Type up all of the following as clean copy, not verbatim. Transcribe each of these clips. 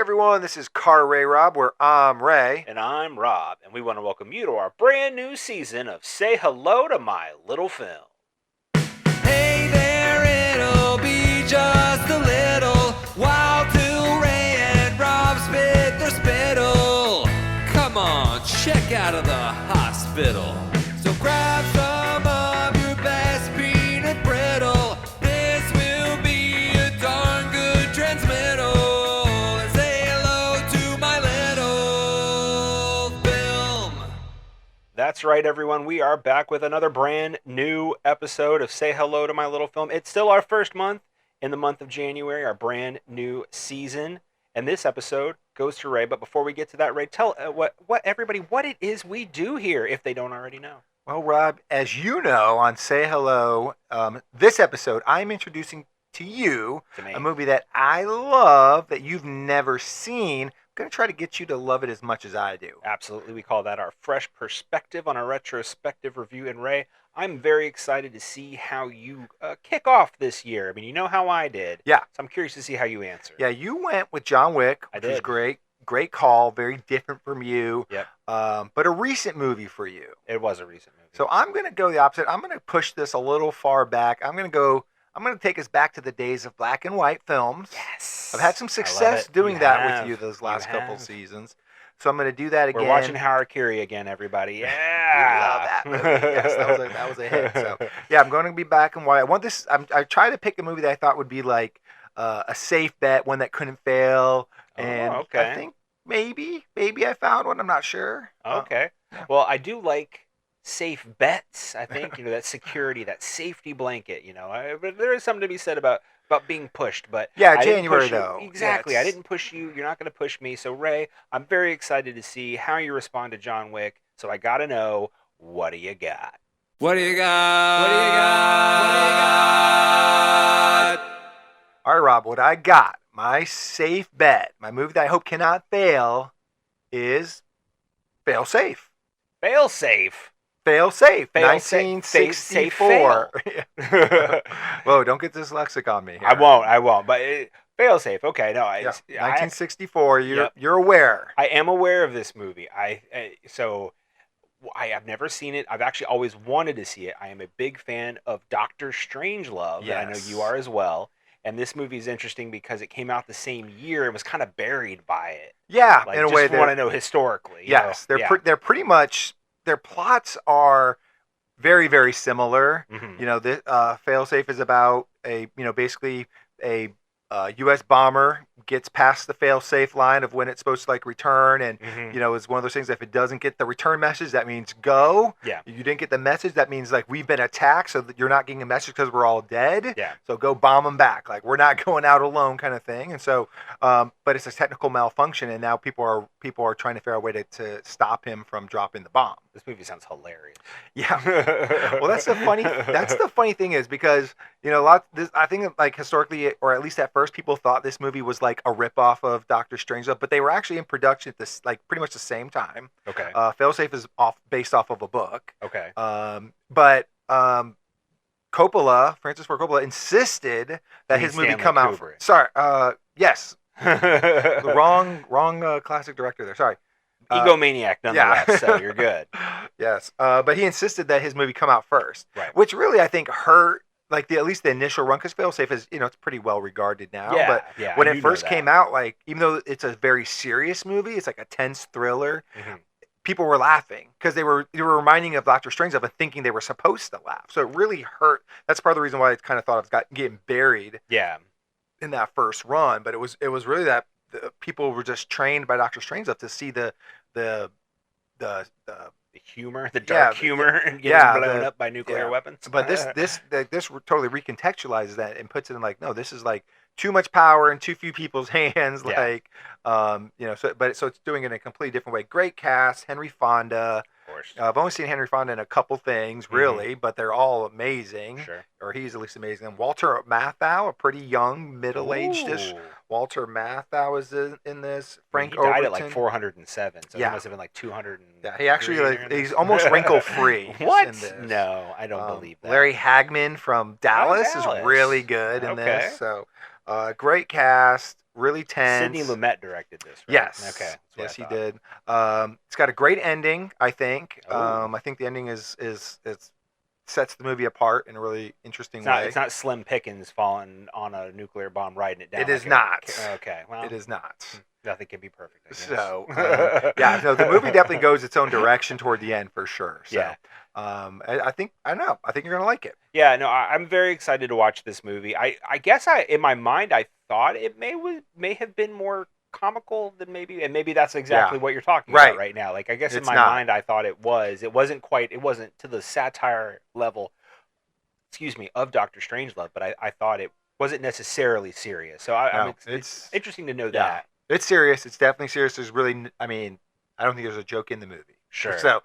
everyone, this is Car RayRob, where I'm Ray. And I'm Rob, and we want to welcome you to our brand new season of Say Hello to My Little Film. Hey there, it'll be just a little while till Ray and Rob spit their spittle. Come on, check out of the hospital. So grab some of your best peanut brittle. This will be a darn good transmittal. And say hello to my little film. That's right, everyone. We are back with another brand new episode of Say Hello to My Little Film. It's still our first month in the month of January, our brand new season. And this episode goes to Ray. But before we get to that, Ray, tell everybody what it is we do here if they don't already know. Well, Rob, as you know, on Say Hello, this episode, I'm introducing to you a movie that I love that you've never seen. I'm going to try to get you to love it as much as I do. Absolutely. We call that our fresh perspective on a retrospective review. And Ray, I'm very excited to see how you kick off this year. I mean, you know how I did. Yeah. So I'm curious to see how you answer. Yeah, you went with John Wick, which was great. Great call. Very different from you. Yep. But a recent movie for you. It was a recent movie. So I'm going to go the opposite. I'm going to push this a little far back. I'm going to take us back to the days of black and white films. Yes. I've had some success doing that with you those last couple seasons. So I'm going to do that again. We're watching Harakiri again, everybody. Yeah. We love that movie. Yes, that was a hit. So yeah, I'm going to be back and white. I want this. I tried to pick a movie that I thought would be like a safe bet, one that couldn't fail. And I think maybe I found one. I'm not sure. Okay. Well, I do like safe bets. I think that security, that safety blanket. But there is something to be said about being pushed. But yeah, January though. Exactly. I didn't push you. You're not going to push me. So Ray, I'm very excited to see how you respond to John Wick. So I got to know, what do you got? What do you got? What do you got? What do you got? All right, Rob, what I got, my safe bet, my movie that I hope cannot fail is Fail Safe. Fail Safe. Fail Safe. Fail 1964. Whoa, don't get dyslexic on me here. I won't. But Fail Safe. Okay, no. 1964. You're aware. I am aware of this movie. I have never seen it. I've actually always wanted to see it. I am a big fan of Dr. Strangelove. Yes. I know you are as well. And this movie is interesting because it came out the same year and was kind of buried by it. Yeah, in a way. I want to know historically. Yes, they're pretty much, their plots are very, very similar. Mm-hmm. Fail Safe is about basically a U.S. bomber gets past the fail-safe line of when it's supposed to return, and it's one of those things that if it doesn't get the return message, that means go. Yeah. If you didn't get the message, that means we've been attacked, so that you're not getting a message because we're all dead. Yeah. So go bomb them back. We're not going out alone, kind of thing. And so, but it's a technical malfunction, and now people are trying to figure out a way to stop him from dropping the bomb. This movie sounds hilarious. Yeah. Well, that's the funny thing is because I think historically, or at least at first, people thought this movie was a ripoff of Doctor Strangelove, but they were actually in production at this pretty much the same time. Okay. Failsafe is based off of a book. Okay. But Francis Ford Coppola insisted that his movie come out. Sorry. Yes. The wrong classic director there. Sorry. Egomaniac, nonetheless. Yeah. So you're good. Yes. But he insisted that his movie come out first, right? Which really I think hurt. At least the initial run, because Failsafe is, it's pretty well regarded now. Yeah, but when it first came out, even though it's a very serious movie, it's a tense thriller. Mm-hmm. People were laughing because they were reminding of Dr. Strangelove and thinking they were supposed to laugh. So it really hurt. That's part of the reason why I kind of thought it was getting buried. Yeah. In that first run, but it was really that people were just trained by Dr. Strangelove to see the humor, the dark humor, and getting blown up by nuclear weapons. But this totally recontextualizes that and puts it in no, this is too much power in too few people's hands. Yeah. So it's doing it in a completely different way. Great cast, Henry Fonda. Of course. I've only seen Henry Fonda in a couple things, really, but they're all amazing. Sure. Or he's at least amazing. And Walter Matthau, a pretty young, middle-aged-ish Walter Matthau is in this. Frank Overton. He died at 407, so he must have been 200. Yeah, he actually he's almost wrinkle-free. What? In this. No, I don't believe that. Larry Hagman from Dallas is really good in this. So, Great cast, really tense. Sidney Lumet directed this, right? Yes. Okay. Yes, he did. It's got a great ending, I think. Oh. I think the ending is sets the movie apart in a really interesting way. It's not Slim Pickens falling on a nuclear bomb, riding it down. It is not. Okay. Well, it is not. Nothing can be perfect, I guess. So, the movie definitely goes its own direction toward the end for sure. So, yeah. I think you're gonna like it. Yeah, no, I'm very excited to watch this movie. I guess in my mind I thought it may have been more comical than and maybe that's exactly what you're talking about right now. Like I guess in my mind I thought it wasn't to the satire level, of Doctor Strangelove, but I thought it wasn't necessarily serious. So it's interesting to know that. It's serious. It's definitely serious. There's really, I don't think there's a joke in the movie. Sure. So,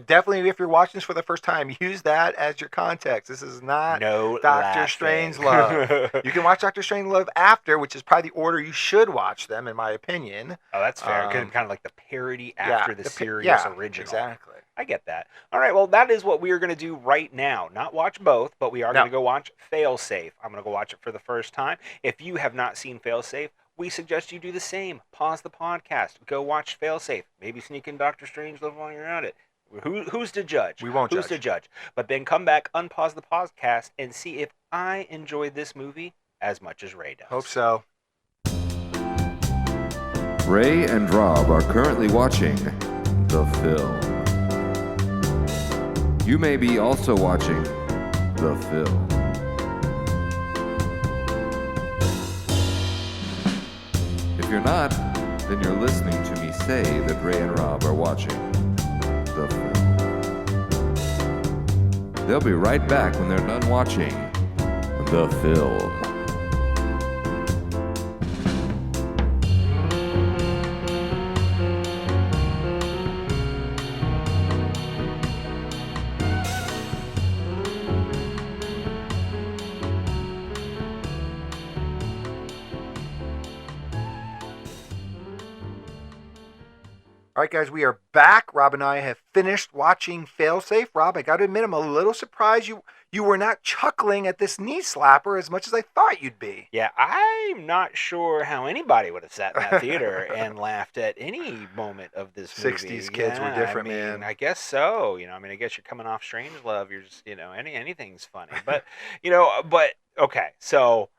definitely, if you're watching this for the first time, use that as your context. This is not Doctor Strangelove. You can watch Doctor Strangelove after, which is probably the order you should watch them, in my opinion. Oh, that's fair. Kind of like the parody after the serious original. Exactly. I get that. All right, well, that is what we are going to do right now. Not watch both, but we are going to go watch Failsafe. I'm going to go watch it for the first time. If you have not seen Failsafe, we suggest you do the same. Pause the podcast. Go watch Failsafe. Maybe sneak in Doctor Strangelove while you're at it. Who's to judge? We won't Who's to judge? But then come back, unpause the podcast, and see if I enjoyed this movie as much as Ray does. Hope so. Ray and Rob are currently watching the film. You may be also watching the film. If you're not, then you're listening to me say that Ray and Rob are watching the film. They'll be right back when they're done watching the film. All right, guys, we are back. Rob and I have finished watching Failsafe. Rob, I got to admit, I'm a little surprised you were not chuckling at this knee slapper as much as I thought you'd be. Yeah, I'm not sure how anybody would have sat in that theater and laughed at any moment of this movie. 60s kids were different, man. I guess so. I guess you're coming off Strangelove. You're just, anything's funny. But, okay. So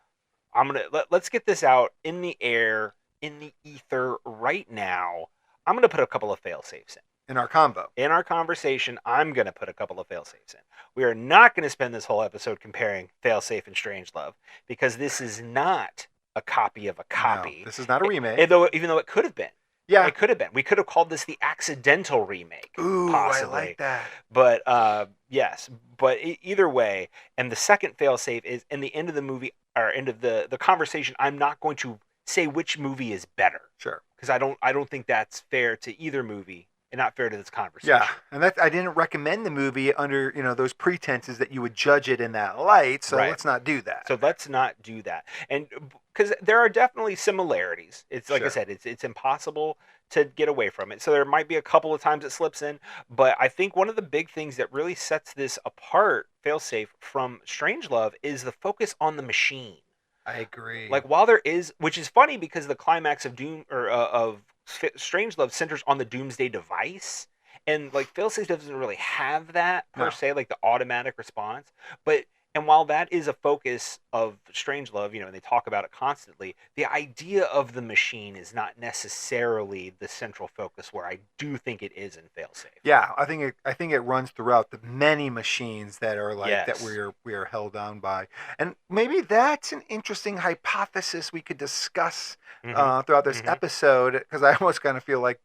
let's get this out in the air, in the ether right now. I'm going to put a couple of fail-safes in. In our combo. In our conversation, I'm going to put a couple of fail-safes in. We are not going to spend this whole episode comparing Failsafe and Strangelove, because this is not a copy of a copy. No, this is not a remake. Even though it could have been. Yeah. It could have been. We could have called this the accidental remake. Ooh, possibly. I like that. But, yes. But either way, and the second fail-safe is, in the end of the movie, or end of the conversation, I'm not going to say which movie is better. Sure. Because I don't think that's fair to either movie, and not fair to this conversation. Yeah, and I didn't recommend the movie under those pretenses that you would judge it in that light. So let's not do that. So let's not do that, and because there are definitely similarities. It's like I said, it's impossible to get away from it. So there might be a couple of times it slips in, but I think one of the big things that really sets this apart, Failsafe, from Strangelove, is the focus on the machine. I agree. Like, while there is, which is funny because the climax of of Strangelove centers on the Doomsday device, and like Failsafe doesn't really have that per se, like the automatic response. And while that is a focus of Strangelove, and they talk about it constantly, the idea of the machine is not necessarily the central focus, where I do think it is in Failsafe. Yeah, I think it runs throughout the many machines that are like that we are held down by, and maybe that's an interesting hypothesis we could discuss throughout this episode, because I almost kind of feel like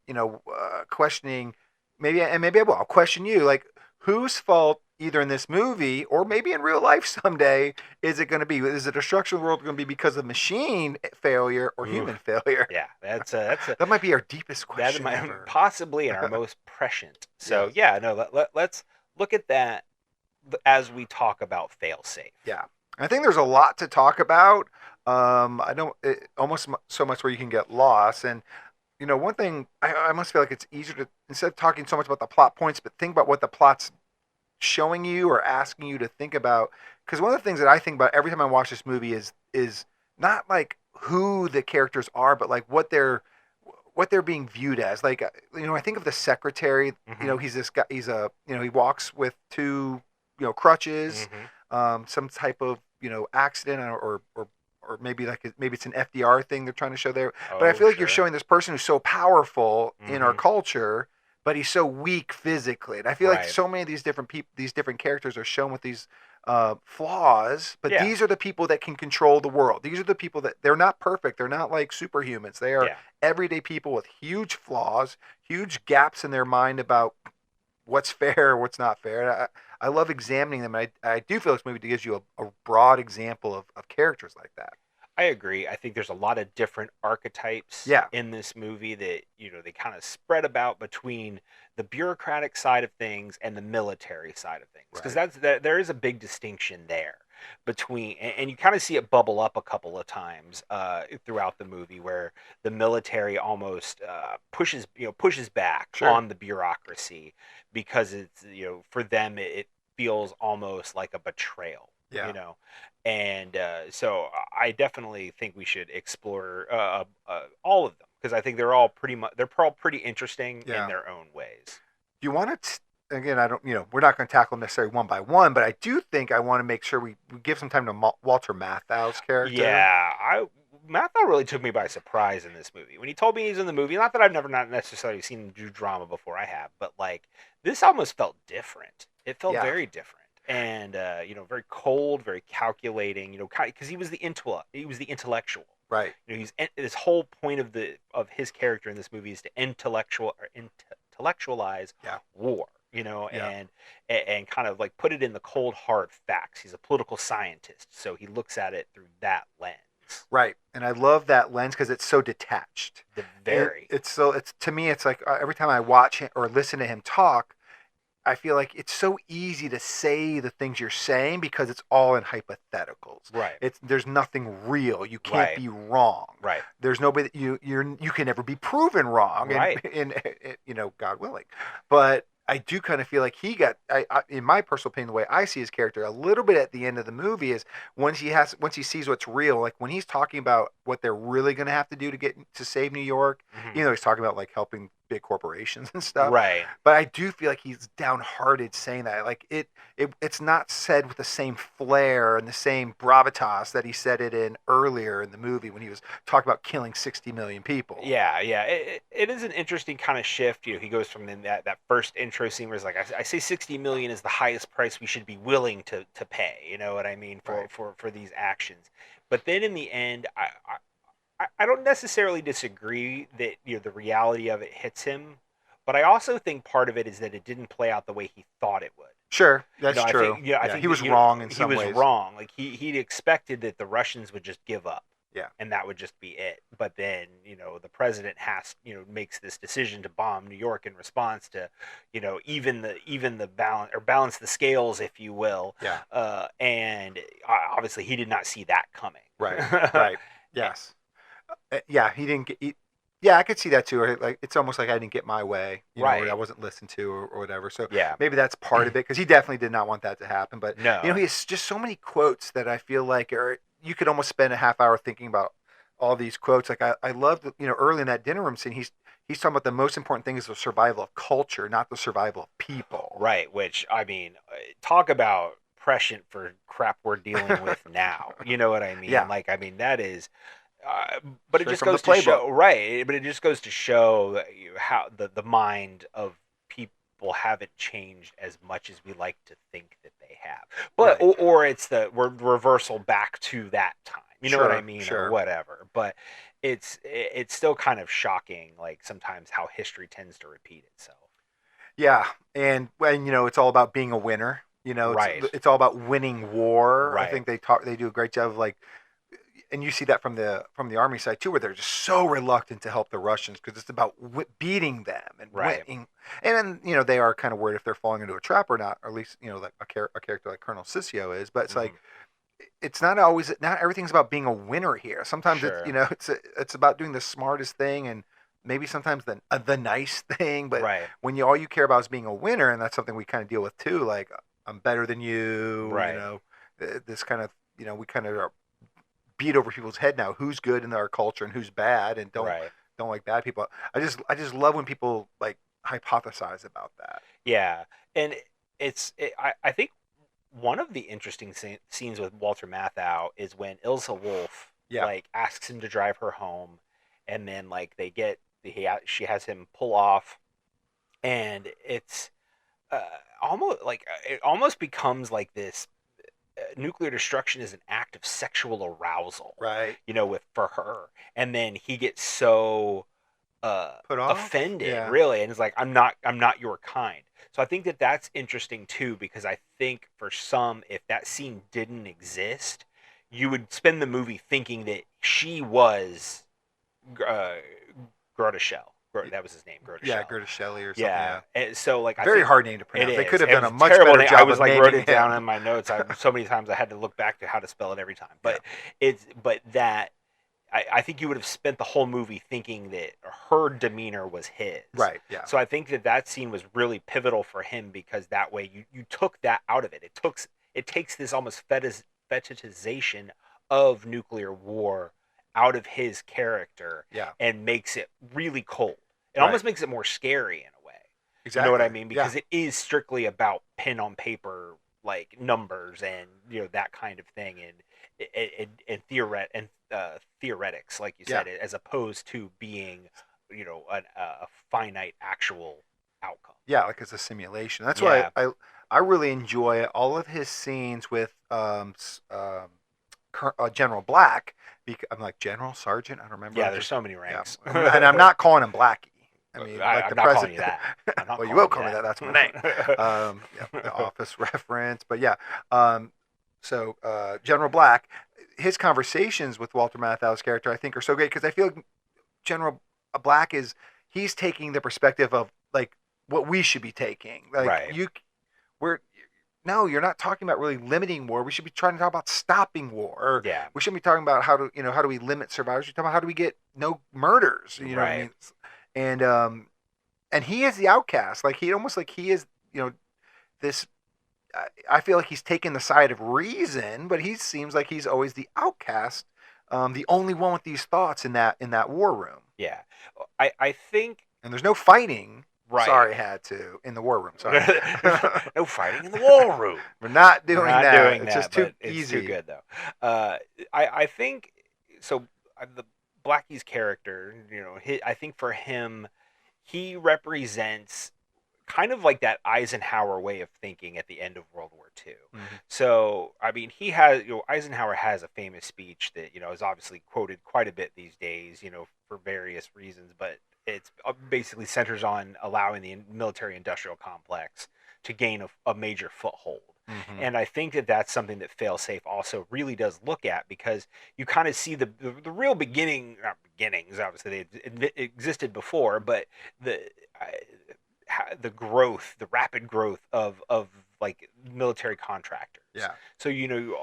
questioning, I'll question you, like, whose fault, either in this movie or maybe in real life someday, is it going to be? Is the destruction of the world going to be because of machine failure or human failure? Yeah, that might be our deepest question. That might possibly our most prescient. So let's look at that as we talk about Failsafe. Yeah, I think there's a lot to talk about. Almost so much where you can get lost. And one thing I almost feel like it's easier to, instead of talking so much about the plot points, but think about what the plot's showing you or asking you to think about. Because one of the things that I think about every time I watch this movie is not like who the characters are, but like what they're being viewed as. Like, I think of the secretary. He's this guy. He's he walks with two crutches, some type of accident or maybe maybe it's an FDR thing they're trying to show there. But I feel like you're showing this person who's so powerful in our culture, but he's so weak physically. And I feel like so many of these different these different characters are shown with these flaws, but these are the people that can control the world. These are the people that they're not perfect. They're not like superhumans. They are everyday people with huge flaws, huge gaps in their mind about what's fair, what's not fair. And I love examining them. I do feel this movie gives you a broad example of characters like that. I agree. I think there's a lot of different archetypes in this movie that, they kind of spread about between the bureaucratic side of things and the military side of things. Because there is a big distinction there between, and you kind of see it bubble up a couple of times throughout the movie where the military almost pushes back on the bureaucracy because it's, for them it feels almost like a betrayal. And so I definitely think we should explore all of them because I think they're all pretty interesting in their own ways. Do you want to? Again, I don't. We're not going to tackle them necessarily one by one, but I do think I want to make sure we give some time to Walter Matthau's character. Yeah, Matthau really took me by surprise in this movie. When he told me he's in the movie, not that I've not necessarily seen him do drama before, I have, but like this almost felt different. It felt very different. And very cold, very calculating. Because he was the intellectual. Right. His whole point of his character in this movie is to intellectualize war. And kind of like put it in the cold hard facts. He's a political scientist, so he looks at it through that lens. Right, and I love that lens because it's so detached. To me, it's like every time I watch him or listen to him talk, I feel like it's so easy to say the things you're saying because it's all in hypotheticals. Right. There's nothing real. You can't be wrong. Right. There's nobody that you can never be proven wrong. Right. And God willing. But I do kind of feel like he got, in my personal opinion, the way I see his character, a little bit at the end of the movie is once he sees what's real, like when he's talking about what they're really going to have to do to save New York, he's talking about like helping big corporations and stuff. Right. But I do feel like he's downhearted saying that. Like it's not said with the same flair and the same gravitas that he said it in earlier in the movie when he was talking about killing 60 million people. Yeah, yeah. It is an interesting kind of shift. He goes from that first intro scene where it's like, I say 60 million is the highest price we should be willing to pay. You know what I mean? For these actions. But then in the end, I don't necessarily disagree that the reality of it hits him, but I also think part of it is that it didn't play out the way he thought it would. Sure, that's true. I think he was wrong in some ways. He was wrong. Like he'd expected that the Russians would just give up. Yeah. And that would just be it. But then, the president makes this decision to bomb New York in response to, even the balance the scales, if you will. Yeah. And obviously he did not see that coming. Right. Right. Yes. Yeah, he didn't get. I could see that too. Like it's almost like I didn't get my way, or I wasn't listened to, or whatever. So maybe that's part of it because he definitely did not want that to happen. But he has just so many quotes that I feel like you could almost spend a half hour thinking about all these quotes. Like I love that, early in that dinner room scene, he's talking about the most important thing is the survival of culture, not the survival of people. Right. Which talk about prescient for crap we're dealing with now. You know what I mean? Yeah. Like that is. But it just goes to show, right? But it just goes to show how the mind of people haven't changed as much as we like to think that they have. But or it's the reversal back to that time. You know what I mean, or whatever. But it's still kind of shocking, like sometimes how history tends to repeat itself. Yeah, and when it's all about being a winner. It's all about winning war. Right. I think they do a great job of like. And you see that from the army side too, where they're just so reluctant to help the Russians because it's about beating them and winning. And then they are kind of worried if they're falling into a trap or not, or at least like a character like Colonel Sissio is. But it's like it's not everything's about being a winner here. Sometimes it's about doing the smartest thing and maybe sometimes the nice thing. But when all you care about is being a winner, and that's something we kind of deal with too. Like I'm better than you. Right. You know, this kind of, you know, we kind of are beat over people's head now. Who's good in our culture and who's bad, and don't like bad people. I just love when people like hypothesize about that. Yeah, and I think one of the interesting scenes with Walter Matthau is when Ilsa Wolf like asks him to drive her home, and then like she has him pull off, and it's it almost becomes like this. Nuclear destruction is an act of sexual arousal, right? You know, for her, and then he gets so put off? Offended, really, and it's like, I'm not your kind. So I think that that's interesting too, because I think for some, if that scene didn't exist, you would spend the movie thinking that she was Grota Shell. That was his name, Grota Shell. Yeah, Grota Shelley or something. Yeah. And so like very hard name to pronounce. They could have done a much terrible better name. job. I was of like wrote it him. down in my notes. So many times I had to look back to how to spell it every time. But I think you would have spent the whole movie thinking that her demeanor was his. Right. Yeah. So I think that scene was really pivotal for him, because that way you took that out of it. It takes this almost fetishization of nuclear war out of his character. Yeah. And makes it really cold. It almost makes it more scary in a way. Exactly. You know what I mean? Because it is strictly about pen on paper, like numbers and, you know, that kind of thing, and theoretics, like you said, as opposed to being, you know, a finite actual outcome. Yeah, like it's a simulation. That's why I really enjoy all of his scenes with General Black. I'm like General Sergeant. I don't remember. Yeah, there's so many ranks, and I'm not calling him Blackie. I mean, like I'm the not president. Calling you that. Well, you will call me that. That's my name. The Office reference, but yeah. So General Black, his conversations with Walter Matthau's character, I think, are so great, because I feel like General Black he's taking the perspective of like what we should be taking. Like you're not talking about really limiting war. We should be trying to talk about stopping war. We shouldn't be talking about how do we limit survivors. We should talk about how do we get no murders. You know what I mean? And he is the outcast. Like he is, you know, this. I feel like he's taken the side of reason, but he seems like he's always the outcast, the only one with these thoughts in that war room. Yeah, I think. And there's no fighting. Right. Sorry, had to in the war room. Sorry. No fighting in the war room. We're not doing that. It's just too easy. It's too good though. I think so. The Blackie's character, you know, I think for him, he represents kind of like that Eisenhower way of thinking at the end of World War II. Mm-hmm. So, I mean, Eisenhower has a famous speech that, you know, is obviously quoted quite a bit these days, you know, for various reasons, but it's basically centers on allowing the military-industrial complex to gain a major foothold. Mm-hmm. And I think that's something that Failsafe also really does look at, because you kind of see the real beginnings, obviously they existed before, but the rapid growth of like military contractors. Yeah. So, you know,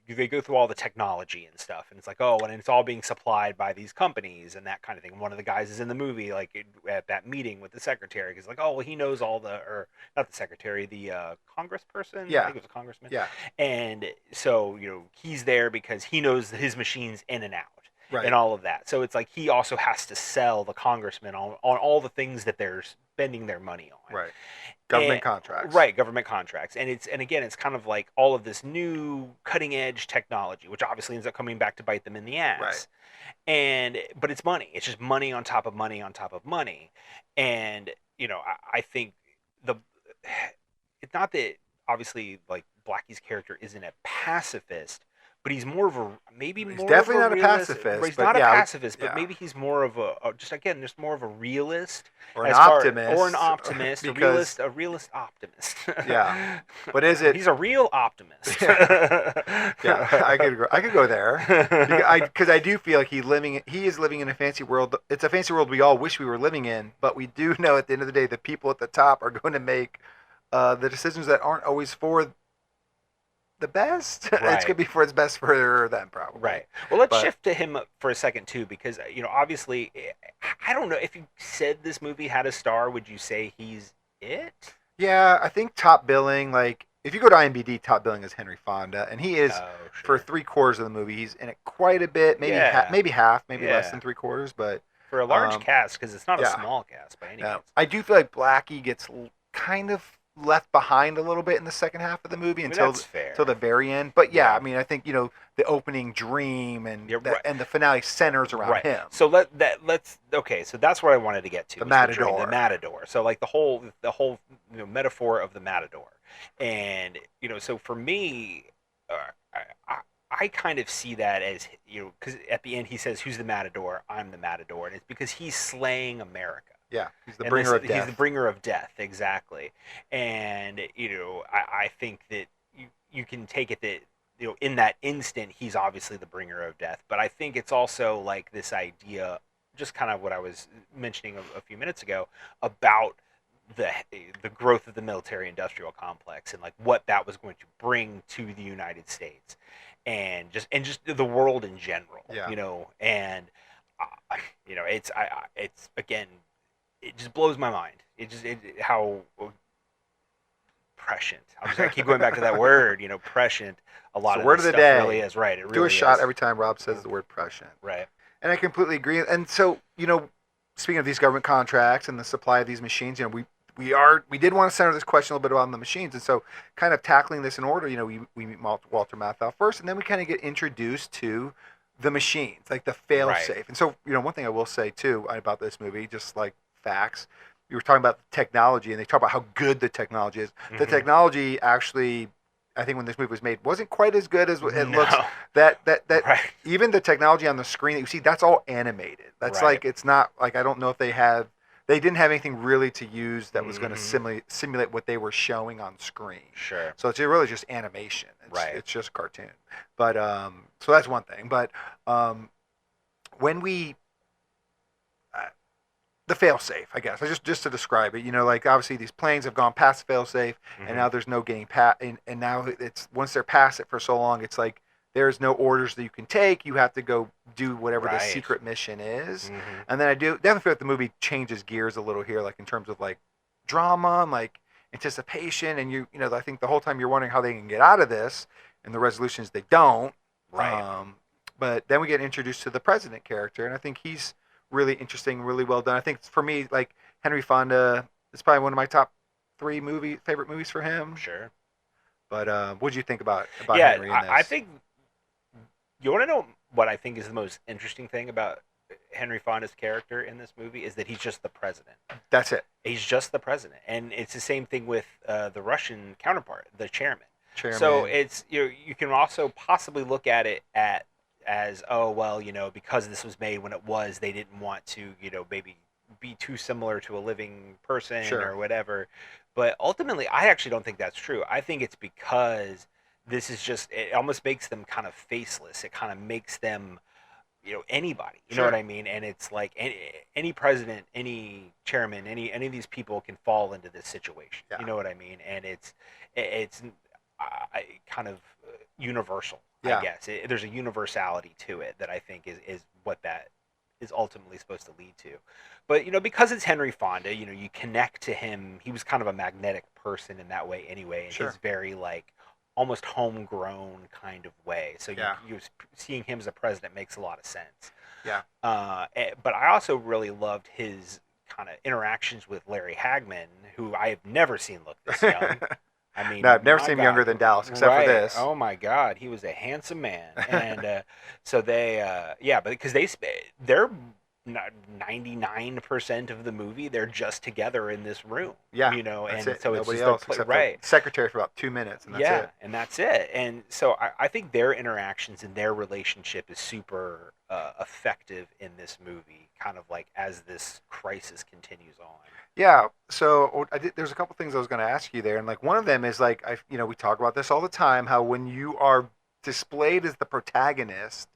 they go through all the technology and stuff, and it's like, and it's all being supplied by these companies and that kind of thing. One of the guys is in the movie, like at that meeting with the secretary, because like, he knows or not the secretary, the congressperson. Yeah. I think it was a congressman. Yeah. And so, you know, he's there because he knows his machines in and out. Right. And all of that. So it's like he also has to sell the congressman on all the things that they're spending their money on. Right. Government contracts. Right, government contracts. And again, it's kind of like all of this new cutting edge technology, which obviously ends up coming back to bite them in the ass. Right. But it's money. It's just money on top of money on top of money. And, you know, I think it's not that obviously like Blackie's character isn't a pacifist, but he's more of a He's definitely not a pacifist. He's not a pacifist, but maybe he's more of just more of a realist, or an optimist, a realist optimist. Yeah, but is it? He's a real optimist. Yeah, I could go there, because I do feel like he is living in a fancy world. It's a fancy world we all wish we were living in, but we do know at the end of the day the people at the top are going to make the decisions that aren't always for the best. Right. It's going to be for its best for them, probably. Right. Well, let's shift to him for a second too, because you know, obviously, I don't know if you said this movie had a star, would you say he's it? Yeah, I think top billing, like if you go to IMDb, top billing is Henry Fonda, and he is for sure. 3/4 of the movie. He's in it quite a bit, maybe maybe half, maybe less than 3/4, but for a large cast, because it's not a small cast by any means. I do feel like Blackie gets kind of left behind a little bit in the second half of the movie until the very end. But I mean, I think the opening dream and and the finale centers around him. So let's so that's what I wanted to get to. The Matador. The Matador. So like the whole metaphor of the Matador, and so for me, I kind of see that as because at the end he says, "Who's the Matador? I'm the Matador," and it's because he's slaying America. Yeah, he's the bringer of death. He's the bringer of death, exactly. And I think that you can take it that in that instant he's obviously the bringer of death. But I think it's also like this idea, just kind of what I was mentioning a few minutes ago about the growth of the military-industrial complex and like what that was going to bring to the United States and just the world in general. Yeah. And it's again. It just blows my mind. How prescient. I keep going back to that word. Prescient. A lot of word this of the stuff day. really is right. It really do a shot is. every time Rob says the word prescient. Right. And I completely agree. And so speaking of these government contracts and the supply of these machines, we did want to center this question a little bit on the machines, and so kind of tackling this in order. We meet Walter Matthau first, and then we kind of get introduced to the machines, like the fail-safe. And so one thing I will say too about this movie, just like facts. You were talking about technology, and they talk about how good the technology is. Mm-hmm. The technology actually, I think when this movie was made, wasn't quite as good as it looks. That even the technology on the screen that you see, that's all animated. That's like, it's not like, I don't know if they didn't have anything really to use that was going to simulate what they were showing on screen. Sure. So it's really just animation. It's just a cartoon. But so that's one thing. But when we the fail-safe, I guess. Just to describe it, like obviously these planes have gone past the fail-safe, and now there's no getting past. And now it's once they're past it for so long, it's like there's no orders that you can take. You have to go do whatever the secret mission is. And then I definitely feel like the movie changes gears a little here, like in terms of like drama and like anticipation. And I think the whole time you're wondering how they can get out of this, and the resolution is they don't. Right. But then we get introduced to the president character, and I think he's really interesting, really well done. I think for me, like Henry Fonda is probably one of my top 3 favorite movies for him. Sure. But what did you think about Henry in this? I think you want to know what I think is the most interesting thing about Henry Fonda's character in this movie is that he's just the president. That's it. He's just the president, and it's the same thing with the Russian counterpart, the chairman. So it's you can also possibly look at it as because this was made when it was, they didn't want to maybe be too similar to a living person or whatever. But ultimately, I actually don't think that's true. I think it's because this is just, it almost makes them kind of faceless. It kind of makes them anybody. You know what I mean? And it's like any president, any chairman, any of these people can fall into this situation. You know what I mean? And it's kind of universal. I guess there's a universality to it that I think is what that is ultimately supposed to lead to. But because it's Henry Fonda, you connect to him. He was kind of a magnetic person in that way anyway, in his very like almost homegrown kind of way. So you seeing him as a president makes a lot of sense. Yeah. But I also really loved his kind of interactions with Larry Hagman, who I have never seen look this young. I mean, no, I've never seen him younger than Dallas, except for this. Oh my God, he was a handsome man, and so they, but because they're 99% of the movie, they're just together in this room. Yeah, and it. so Nobody it's just else except the secretary for about 2 minutes, and that's it. And that's it. And so I think their interactions and their relationship is super effective in this movie, kind of like as this crisis continues on. Yeah, so there's a couple things I was going to ask you there, and like one of them is like we talk about this all the time, how when you are displayed as the protagonist,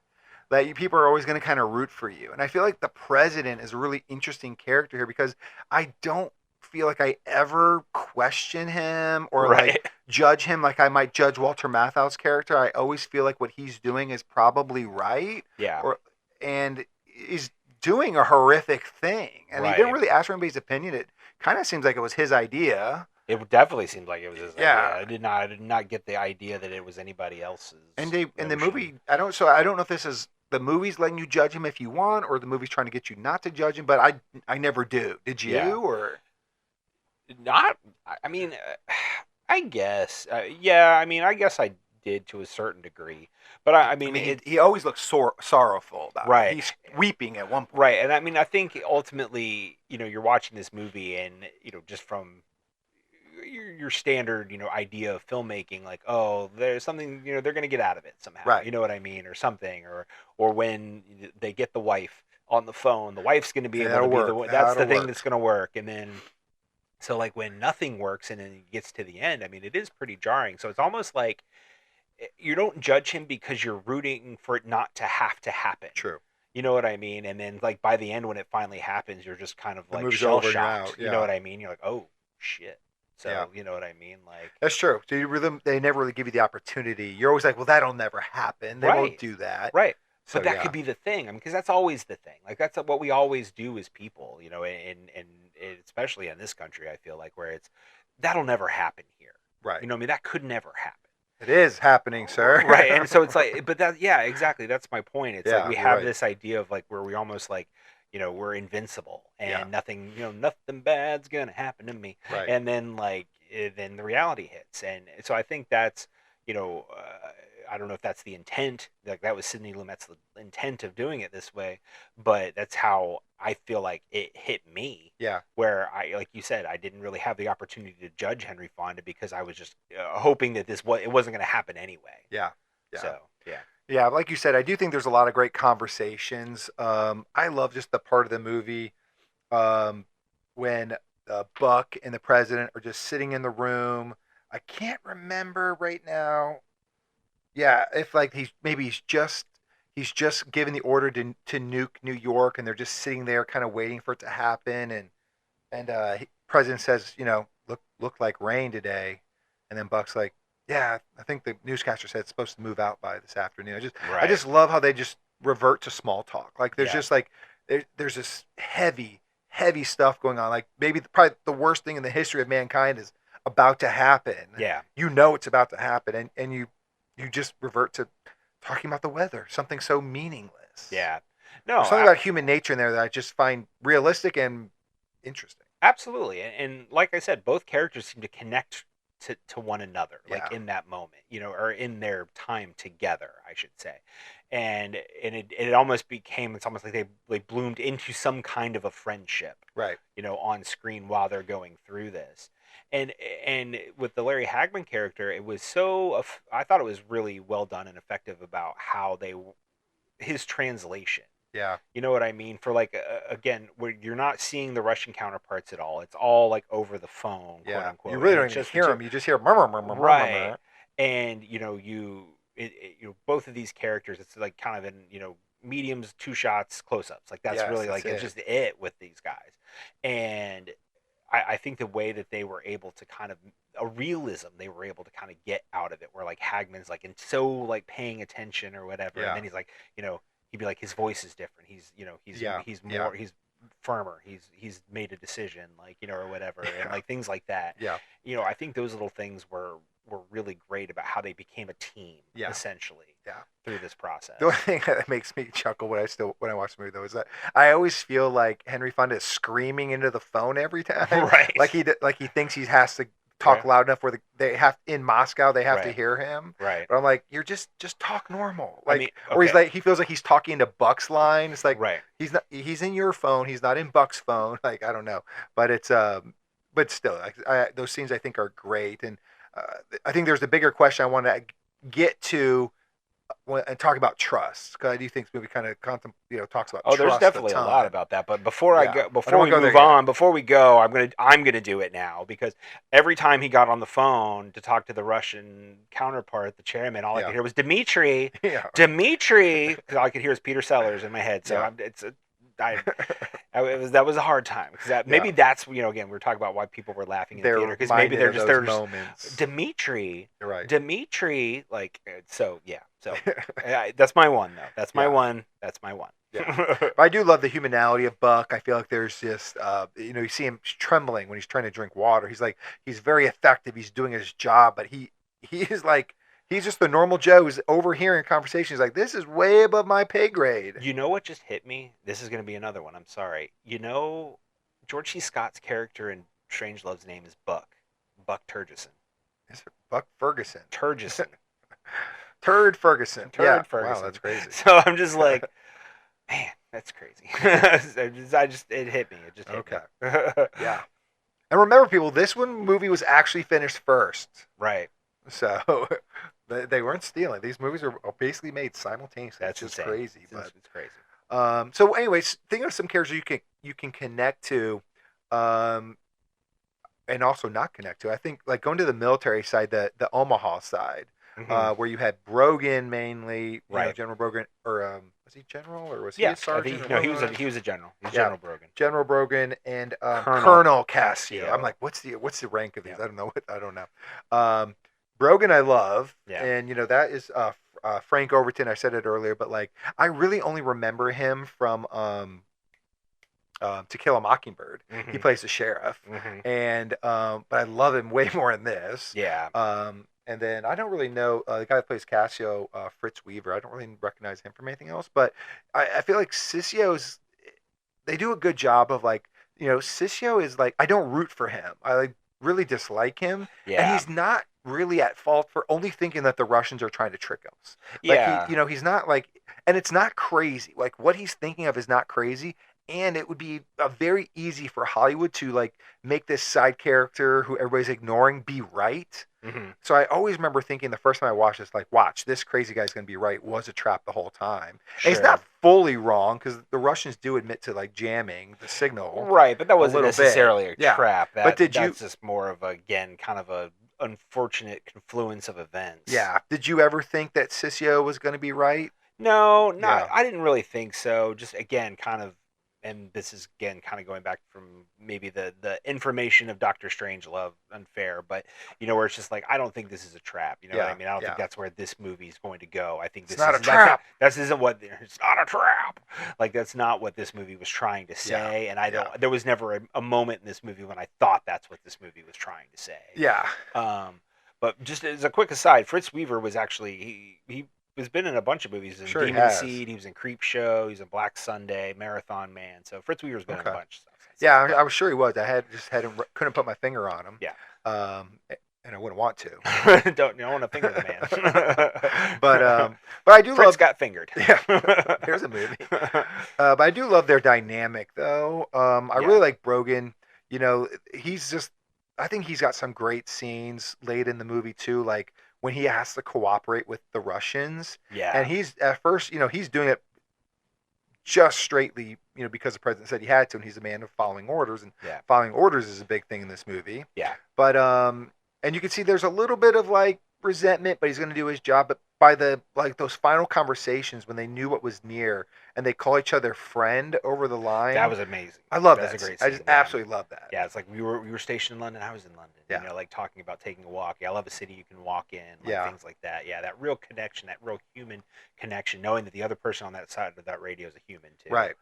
that people are always going to kind of root for you, and I feel like the president is a really interesting character here because I don't feel like I ever question him or like judge him like I might judge Walter Matthau's character. I always feel like what he's doing is probably right. Yeah, and is doing a horrific thing, and he didn't really ask for anybody's opinion. It kind of seems like it was his idea. It definitely seemed like it was his Yeah. idea. I did not get the idea that it was anybody else's. And the notion. movie, I don't know if this is the movie's letting you judge him if you want, or the movie's trying to get you not to judge him. But I never do. Did you? Yeah. Or Not. I mean, I guess. Yeah. I mean, I guess I did to a certain degree. But I mean, he always looks sorrowful about it. Right. He's weeping at one point. right. And I mean, I think ultimately, you're watching this movie, and just from your standard, idea of filmmaking, like, oh, there's something, they're going to get out of it somehow. Right. You know what I mean, or something, or when they get the wife on the phone, the wife's going to be able to be the one. That's the thing that's going to work, and then. So, like, when nothing works and then it gets to the end, I mean, it is pretty jarring. So it's almost like you don't judge him because you're rooting for it not to have to happen. True. You know what I mean? And then, like, by the end, when it finally happens, you're just kind of, The like, movie's over and you're shell-shocked. out, You yeah. know what I mean? You're like, oh, shit. So, Yeah. you know what I mean? Like, That's true. So they never really give you the opportunity. You're always like, well, that'll never happen. They won't Right. do that. right. So, But that yeah. could be the thing. I mean, because that's always the thing. Like, that's what we always do as people, and especially in this country, I feel like, where it's, that'll never happen here. Right. You know what I mean? That could never happen. It is happening, sir. Right. And so it's like, but yeah, exactly. That's my point. It's Yeah, like we you're have right. this idea of, like, where we almost, like, we're invincible and Yeah. nothing, nothing bad's going to happen to me. Right. And then, like, then the reality hits. And so I think that's, I don't know if that's the intent. Like, that was Sidney Lumet's intent of doing it this way, but that's how I feel like it hit me. Yeah. Where like you said, I didn't really have the opportunity to judge Henry Fonda because I was just hoping that it wasn't going to happen anyway. Yeah. Yeah. So yeah. Yeah, like you said, I do think there's a lot of great conversations. I love just the part of the movie when Buck and the president are just sitting in the room. I can't remember right now. Yeah, if like he's just given the order to nuke New York, and they're just sitting there, kind of waiting for it to happen. And president says, look like rain today, and then Buck's like, yeah, I think the newscaster said it's supposed to move out by this afternoon. I just love how they just revert to small talk. Like there's just like there's this heavy stuff going on. Like maybe probably the worst thing in the history of mankind is about to happen. Yeah. It's about to happen, and you just revert to talking about the weather, something so meaningless. Yeah. No. There's something about human nature in there that I just find realistic and interesting. Absolutely. And like I said, both characters seem to connect to one another, like Yeah. in that moment, or in their time together, I should say. And it almost became, it's almost like they bloomed into some kind of a friendship, Right. on screen while they're going through this. And with the Larry Hagman character, it was I thought it was really well done and effective about how his translation. Yeah. You know what I mean? For like, again, where you're not seeing the Russian counterparts at all. It's all like over the phone, quote Yeah. unquote. You really And don't it's even just hear them. You just hear murmur, murmur, murmur, Right. murmur. And both of these characters, it's like kind of in mediums, 2 shots, close-ups. Like that's Yes, really that's like it's it. just it with these guys. And I think the way that they were able to kind of a realism they were able to kind of get out of it, where like Hagman's like and so like paying attention or whatever, Yeah. and then he's like, he'd be like, his voice is different. He's Yeah, he's yeah. more he's firmer. He's made a decision, like or whatever, Yeah. and like things like that. Yeah. I think those little things were really great about how they became a team, Yeah. essentially, Yeah. through this process. The only thing that makes me chuckle when I watch the movie though is that I always feel like Henry Fonda is screaming into the phone every time. Right. Like he thinks he has to talk Right. loud enough where they have in Moscow they have to Right. hear him. Right. But I'm like, you're just talk normal. I Like mean, or he's okay. like he feels like he's talking to Buck's line. It's like Right. he's in your phone. He's not in Buck's phone. Like I don't know, but it's but still, those scenes I think are great, and I think there's a bigger question I want to get to and talk about trust, because I do think this movie kind of talks about. Oh, there's trust definitely a ton. lot about that. But before Yeah. I before don't we wanna go move there yet. on, before we go, I'm gonna do it now, because every time he got on the phone to talk to the Russian counterpart, the chairman, all I Yeah. could hear was Dmitri, Yeah. Dmitri, because all I could hear was Peter Sellers in my head. So Yeah. that was a hard time, because maybe that's again we're talking about why people were laughing in the theater, because maybe they're just moments. Dmitri. You're right. Dmitri, like, so yeah. So that's my one though. That's my Yeah. one. That's my one. Yeah. But I do love the humanality of Buck. I feel like there's just, you see him trembling when he's trying to drink water. He's very effective. He's doing his job, but he is like, he's just the normal Joe who's overhearing conversations. Like, this is way above my pay grade. You know what just hit me? This is going to be another one. I'm sorry. George C. Scott's character in Strangelove's name is Buck. Buck Turgison. Is it Buck Ferguson? Turgison. Turd Ferguson. Turd Ferguson. Wow, that's crazy. So I'm just like, man, that's crazy. It hit me. It just hit me. Yeah. And remember, people, this movie was actually finished first. Right. So they weren't stealing. These movies are basically made simultaneously. That's just insane. crazy. It's crazy. So anyways, think of some characters you can connect to, and also not connect to. I think like going to the military side, the Omaha side, where you had Brogan mainly, right? General Brogan, or was he general or was he a sergeant? No, he was a general. He's General Brogan. General Brogan and Colonel Cassio. I'm like, what's the rank of these? Yeah. I don't know. Brogan, I love, yeah. and that is Frank Overton. I said it earlier, but like I really only remember him from To Kill a Mockingbird. He plays the sheriff, and but I love him way more in this. Yeah. And then I don't really know the guy that plays Cassio, Fritz Weaver. I don't really recognize him from anything else, but I feel like they do a good job of like, Sissio is like, I don't root for him. I like really dislike him, and he's not really at fault for only thinking that the Russians are trying to trick him. Like he's not like, and it's not crazy. Like what he's thinking of is not crazy. And it would be very easy for Hollywood to like make this side character who everybody's ignoring be right. So I always remember thinking the first time I watched this, like, watch, this crazy guy's going to be right. Was a trap the whole time. Sure. And he's not fully wrong because the Russians do admit to like jamming the signal. Right, but that wasn't necessarily a trap. But that's just more of kind of a unfortunate confluence of events. Yeah. Did you ever think that Sissio was going to be right? No, I didn't really think so. Just again, kind of. And this is, again, kind of going back from maybe the information of Dr. Strangelove, unfair, but, where it's just like, I don't think this is a trap. You know what I mean? I don't think that's where this movie is going to go. I think this is not a trap. It's not a trap. Like, that's not what this movie was trying to say. And there was never a moment in this movie when I thought that's what this movie was trying to say. Yeah. But just as a quick aside, Fritz Weaver was actually, he has been in a bunch of movies. He's in Demon Seed, he was in Creep Show, he's in Black Sunday, Marathon Man. So Fritz Weaver's been in a bunch of stuff. Yeah, I was sure he was. I couldn't put my finger on him. Yeah. And I wouldn't want to. Don't want to finger the man. but I do Fritz got fingered. Yeah. Here's a movie. But I do love their dynamic though. I really like Brogan. I think he's got some great scenes late in the movie too, like when he has to cooperate with the Russians. Yeah. And he's at first, he's doing it just straightly, because the president said he had to, and he's a man of following orders, and following orders is a big thing in this movie. Yeah. But and you can see there's a little bit of like resentment, but he's going to do his job. But by those final conversations when they knew what was near and they call each other friend over the line, that was amazing. I love that. Was a great scene, I just absolutely love that. Yeah, it's like we were stationed in London. I was in London. Yeah. Like talking about taking a walk. Yeah, I love a city you can walk in. Things like that. Yeah, that real connection, that real human connection, knowing that the other person on that side of that radio is a human too. Right.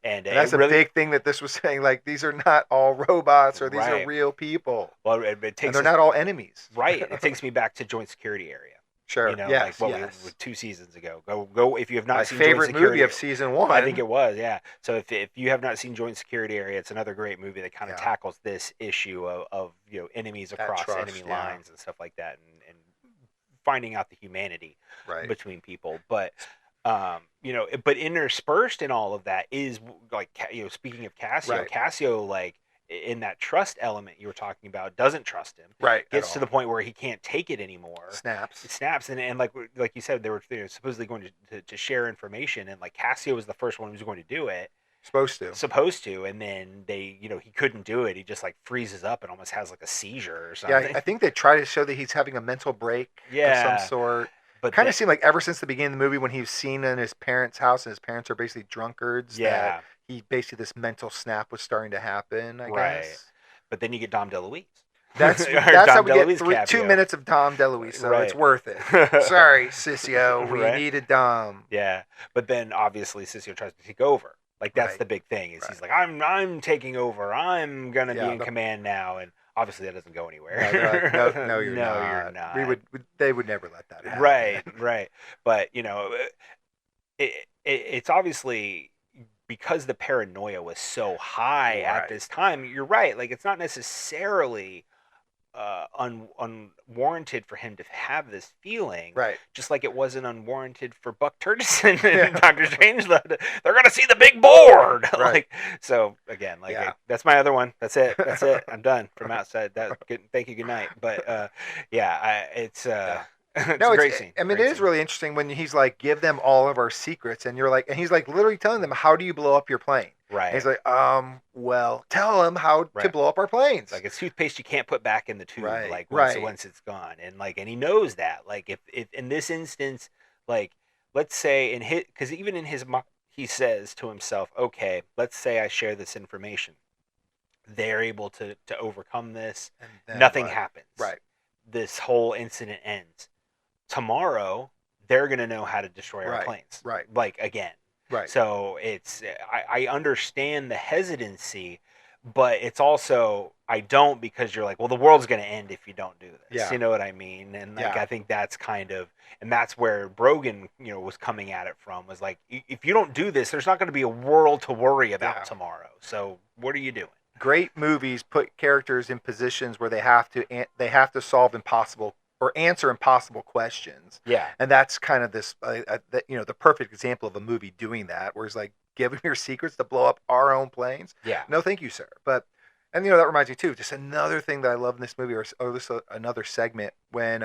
And that's a big thing that this was saying. Like, these are not all robots, or these are real people. Well, it takes and they're not all enemies. Right. It takes me back to Joint Security Area. Sure. Yes. Like 2 seasons ago. Go if you have not seen my favorite Joint Security, movie of season 1. I think it was. Yeah. So if you have not seen Joint Security Area, it's another great movie that kind of tackles this issue of enemies across enemy lines and stuff like that, and finding out the humanity between people. But but interspersed in all of that is like, speaking of Cassio, Cassio, like, in that trust element you were talking about, doesn't trust him. Right. Gets to the point where he can't take it anymore. Snaps. And like you said, they were supposedly going to share information, and like Cassio was the first one who was going to do it. Supposed to, and then he couldn't do it. He just like freezes up and almost has like a seizure or something. Yeah, I think they try to show that he's having a mental break of some sort. But kind of seemed like ever since the beginning of the movie, when he was seen in his parents' house and his parents are basically drunkards, that he basically, this mental snap was starting to happen, I guess. But then you get Dom DeLuise. That's Or that's how Dom we get DeLuise 2 cameo. minutes of Dom DeLuise, so Right. it's worth it. Sorry, Sissio, we Right. needed Dom. Yeah, but then obviously Sissio tries to take over. Like that's Right. the big thing is Right. he's like I'm taking over. I'm gonna Yeah, be in command now, and obviously that doesn't go anywhere. No, they're like, no, you're No, not. you're not. They would never let that happen. Right. But it's obviously because the paranoia was so high at Right. this time. You're right. Like it's not necessarily unwarranted for him to have this feeling. Right. Just like it wasn't unwarranted for Buck Turgidson and Yeah. Dr. Strangelove. They're gonna see the big board. Right. Like so again, like Yeah. that's my other one. That's it. I'm done from outside. Thank you. Good night. But it's it's No, a great scene. I mean, Great it is scene. really interesting when he's like, give them all of our secrets, and you're like, and he's like literally telling them, how do you blow up your plane? Right. And he's like, well, tell them how to Right. blow up our planes. It's like it's toothpaste you can't put back in the tube, Right, like right. once it's gone, and he knows that. Like if in this instance, like let's say because even in his he says to himself, okay, let's say I share this information, they're able to overcome this, And then nothing what? happens, Right. This whole incident ends. Tomorrow they're gonna know how to destroy our Right, planes, right. Like again. Right. So it's I understand the hesitancy, but it's also I don't because you're like, well, the world's going to end if you don't do this. Yeah. You know what I mean? And like Yeah. I think that's kind of and that's where Brogan, was coming at it from was like if you don't do this, there's not going to be a world to worry about Yeah. tomorrow. So what are you doing? Great movies put characters in positions where they have to solve impossible or answer impossible questions. Yeah. And that's kind of this, the perfect example of a movie doing that, where it's like, give them your secrets to blow up our own planes. Yeah. No, thank you, sir. And that reminds me too, just another thing that I love in this movie, or this another segment when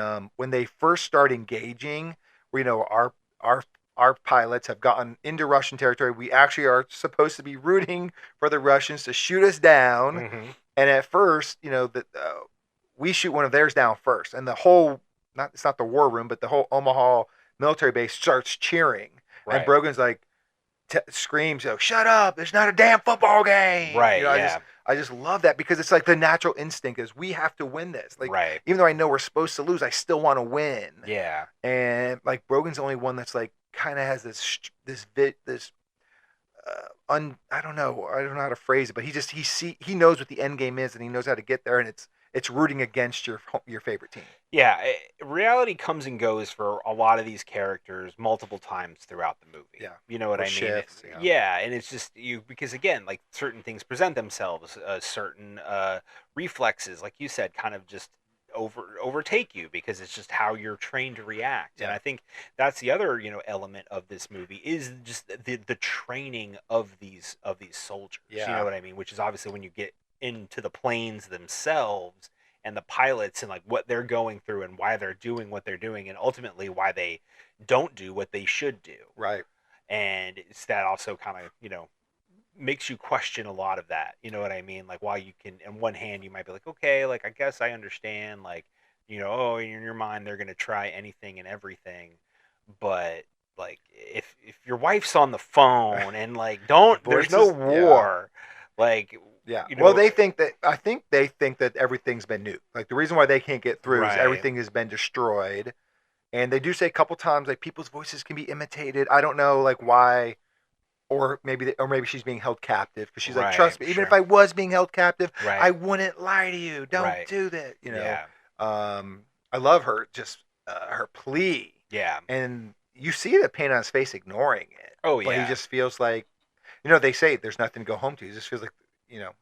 they first start engaging, where our pilots have gotten into Russian territory. We actually are supposed to be rooting for the Russians to shoot us down. Mm-hmm. And at first, we shoot one of theirs down first, and the whole it's not the war room, but the whole Omaha military base starts cheering. Right. And Brogan's like screams, "Shut up! There's not a damn football game!" Right. I just love that because it's like the natural instinct is we have to win this. Like, right. even though I know we're supposed to lose, I still want to win. Yeah. And like Brogan's the only one that's like kind of has I don't know how to phrase it, but he knows what the end game is, and he knows how to get there, and it's rooting against your favorite team. Yeah, reality comes and goes for a lot of these characters multiple times throughout the movie. Yeah. You know what I mean? Shifts, yeah, and it's just because again, like certain things present themselves, certain reflexes, like you said, kind of just overtake you because it's just how you're trained to react. Yeah. And I think that's the other element of this movie is just the training of these soldiers. Yeah. You know what I mean? Which is obviously when you get into the planes themselves and the pilots and like what they're going through and why they're doing what they're doing and ultimately why they don't do what they should do. Right. And it's that also kind of, makes you question a lot of that. You know what I mean? Like while you can, on one hand, you might be like, okay, like I guess I understand, like, in your mind, they're going to try anything and everything. But like if your wife's on the phone and like, there's no war, like, yeah. Well, I think they think that everything's been nuked. Like the reason why they can't get through is everything has been destroyed. And they do say a couple times like people's voices can be imitated. I don't know like why, or maybe she's being held captive because she's like, trust me, even if I was being held captive, I wouldn't lie to you. Don't do that. Yeah. I love her her plea. Yeah. And you see the pain on his face ignoring it. Oh yeah. But he just feels like, they say there's nothing to go home to. He just feels like,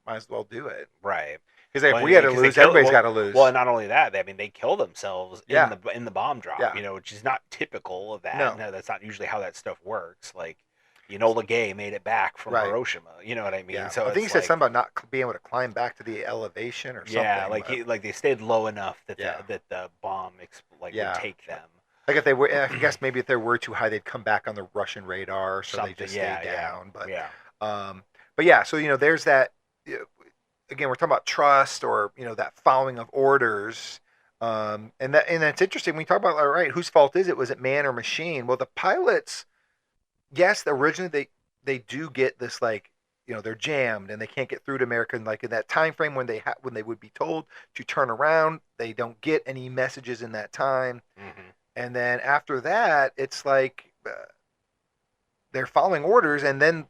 might as well do it. Right. Because if we had to lose, everybody's got to lose. Well, not only that, I mean, they kill themselves in the bomb drop, Yeah. Which is not typical of that. No, that's not usually how that stuff works. Like, Enola Gay made it back from Hiroshima. You know what I mean? Yeah. So I think he said something about not being able to climb back to the elevation or something. Yeah, like they stayed low enough that the bomb would take them. Like if they were, I guess maybe if they were too high, they'd come back on the Russian radar, so they just stayed down. But yeah, so there's that. Again, we're talking about trust or that following of orders, and that's interesting. When we talk about whose fault is it? Was it man or machine? Well, the pilots, yes, originally they do get this they're jammed and they can't get through to America. And like in that time frame when they would be told to turn around, they don't get any messages in that time. Mm-hmm. And then after that, it's like they're following orders, and then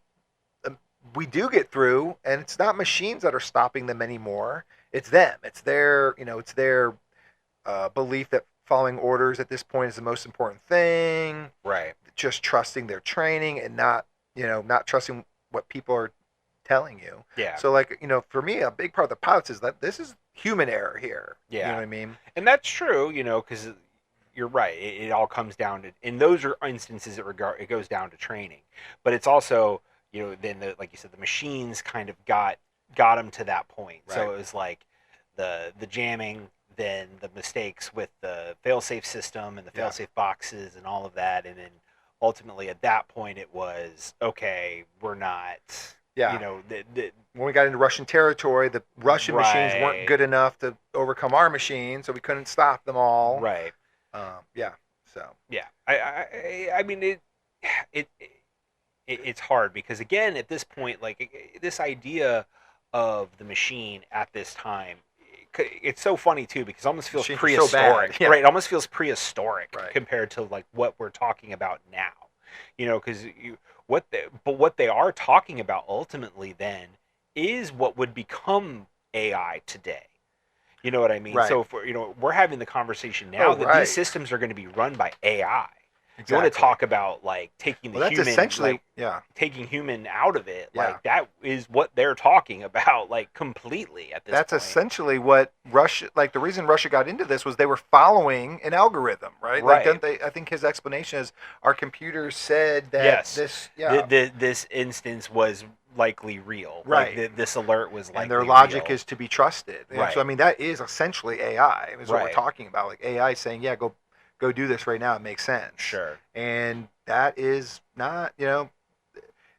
we do get through, and it's not machines that are stopping them anymore. It's them. It's their belief that following orders at this point is the most important thing. Right. Just trusting their training and not trusting what people are telling you. Yeah. So like, for me, a big part of the pilots is that this is human error here. Yeah. You know what I mean? And that's true, because you're right. It all comes down to, in those instances, it goes down to training. But it's also, then like you said, the machines kind of got them to that point. Right. So it was like the jamming, then the mistakes with the fail-safe system and the fail-safe boxes and all of that, and then ultimately at that point it was, okay, we're not. Yeah. When we got into Russian territory, the Russian machines weren't good enough to overcome our machines, so we couldn't stop them all. Right. Yeah. So. Yeah. I mean it's hard because again at this point, like this idea of the machine at this time, it's so funny too because it almost feels prehistoric. So right? It almost feels prehistoric compared to like what we're talking about now. Because what they are talking about ultimately then is what would become AI today. You know what I mean? Right. So if we're having the conversation now that these systems are going to be run by AI. Exactly. You want to talk about like taking the human, essentially, taking human out of it. Yeah. Like that is what they're talking about, like completely at this point. That's essentially what Russia, like the reason Russia got into this was they were following an algorithm, right? Right. Like, I think his explanation is our computers said that this instance was likely real. Right. Like, this alert was likely and their logic real. is to be trusted. Right. So I mean that is essentially AI. Is what we're talking about. Like AI saying, go do this right now. It makes sense. Sure. And that is not,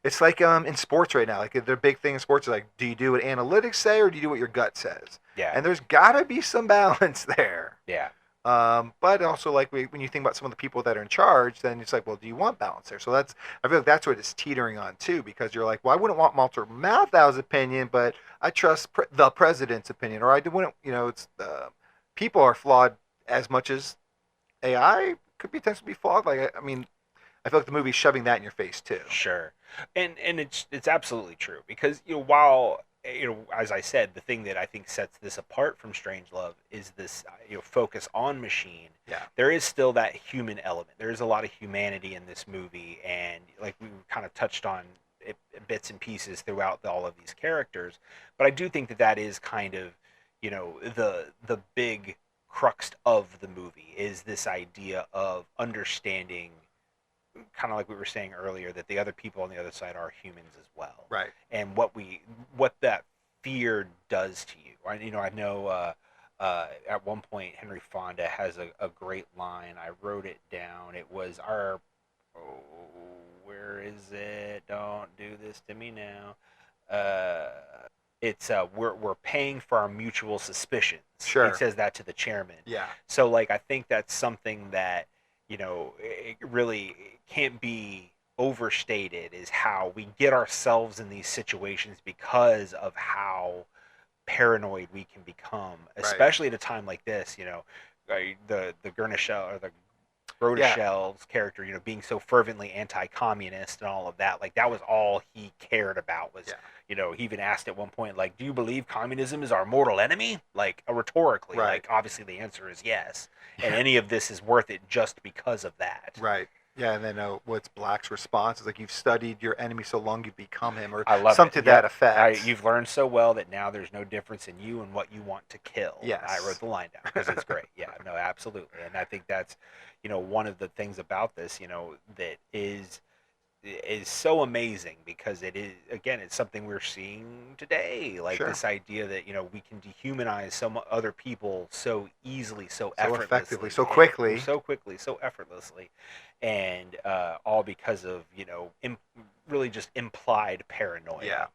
it's like in sports right now. Like the big thing in sports is like, do you do what analytics say or do you do what your gut says? Yeah. And there's got to be some balance there. Yeah. But also like when you think about some of the people that are in charge, then it's like, well, do you want balance there? So I feel like that's what it's teetering on too, because you're like, well, I wouldn't want Walter Matthau's opinion, but I trust the president's opinion, or I wouldn't, it's people are flawed as much as AI could potentially be flawed. Like, I mean, I feel like the movie's shoving that in your face too. Sure, and it's absolutely true because while as I said, the thing that I think sets this apart from Strangelove is this focus on machine. Yeah, there is still that human element. There is a lot of humanity in this movie, and like we kind of touched on it, bits and pieces throughout all of these characters. But I do think that is kind of the big crux of the movie is this idea of understanding, kind of like we were saying earlier, that the other people on the other side are humans as well. Right. And what that fear does to you. I know at one point Henry Fonda has a great line. I wrote it down. It was where is it? Don't do this to me now. It's we're paying for our mutual suspicions. Sure. He says that to the chairman. Yeah. So like I think that's something that it really can't be overstated, is how we get ourselves in these situations because of how paranoid we can become, especially at a time like this. The Gurnishel or the Grodishel's character, being so fervently anti-communist and all of that. Like that was all he cared about was. He even asked at one point, like, do you believe communism is our mortal enemy? Like, rhetorically, like, obviously the answer is yes. And any of this is worth it just because of that. Right. Yeah, and then what's Black's response is like, you've studied your enemy so long you've become him, or something to that effect. You've learned so well that now there's no difference in you and what you want to kill. Yes. I wrote the line down because it's great. Yeah, no, absolutely. And I think that's, one of the things about this, that is so amazing, because it is, again, it's something we're seeing today, like this idea that we can dehumanize some other people so easily, so effortlessly, effectively, so quickly, so effortlessly, and all because of really just implied paranoia. Yeah.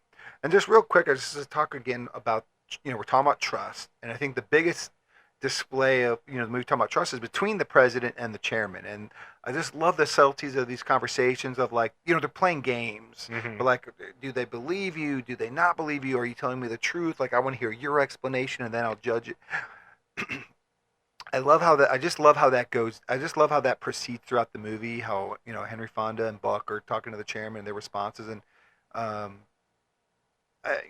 And just real quick, I just talk again about we're talking about trust, and I think the biggest display of, the movie talking about trust is between the president and the chairman. And I just love the subtleties of these conversations of like, they're playing games, but like, do they believe you? Do they not believe you? Are you telling me the truth? Like, I want to hear your explanation and then I'll judge it. I just love how that goes. I just love how that proceeds throughout the movie. How, Henry Fonda and Buck are talking to the chairman and their responses. And, I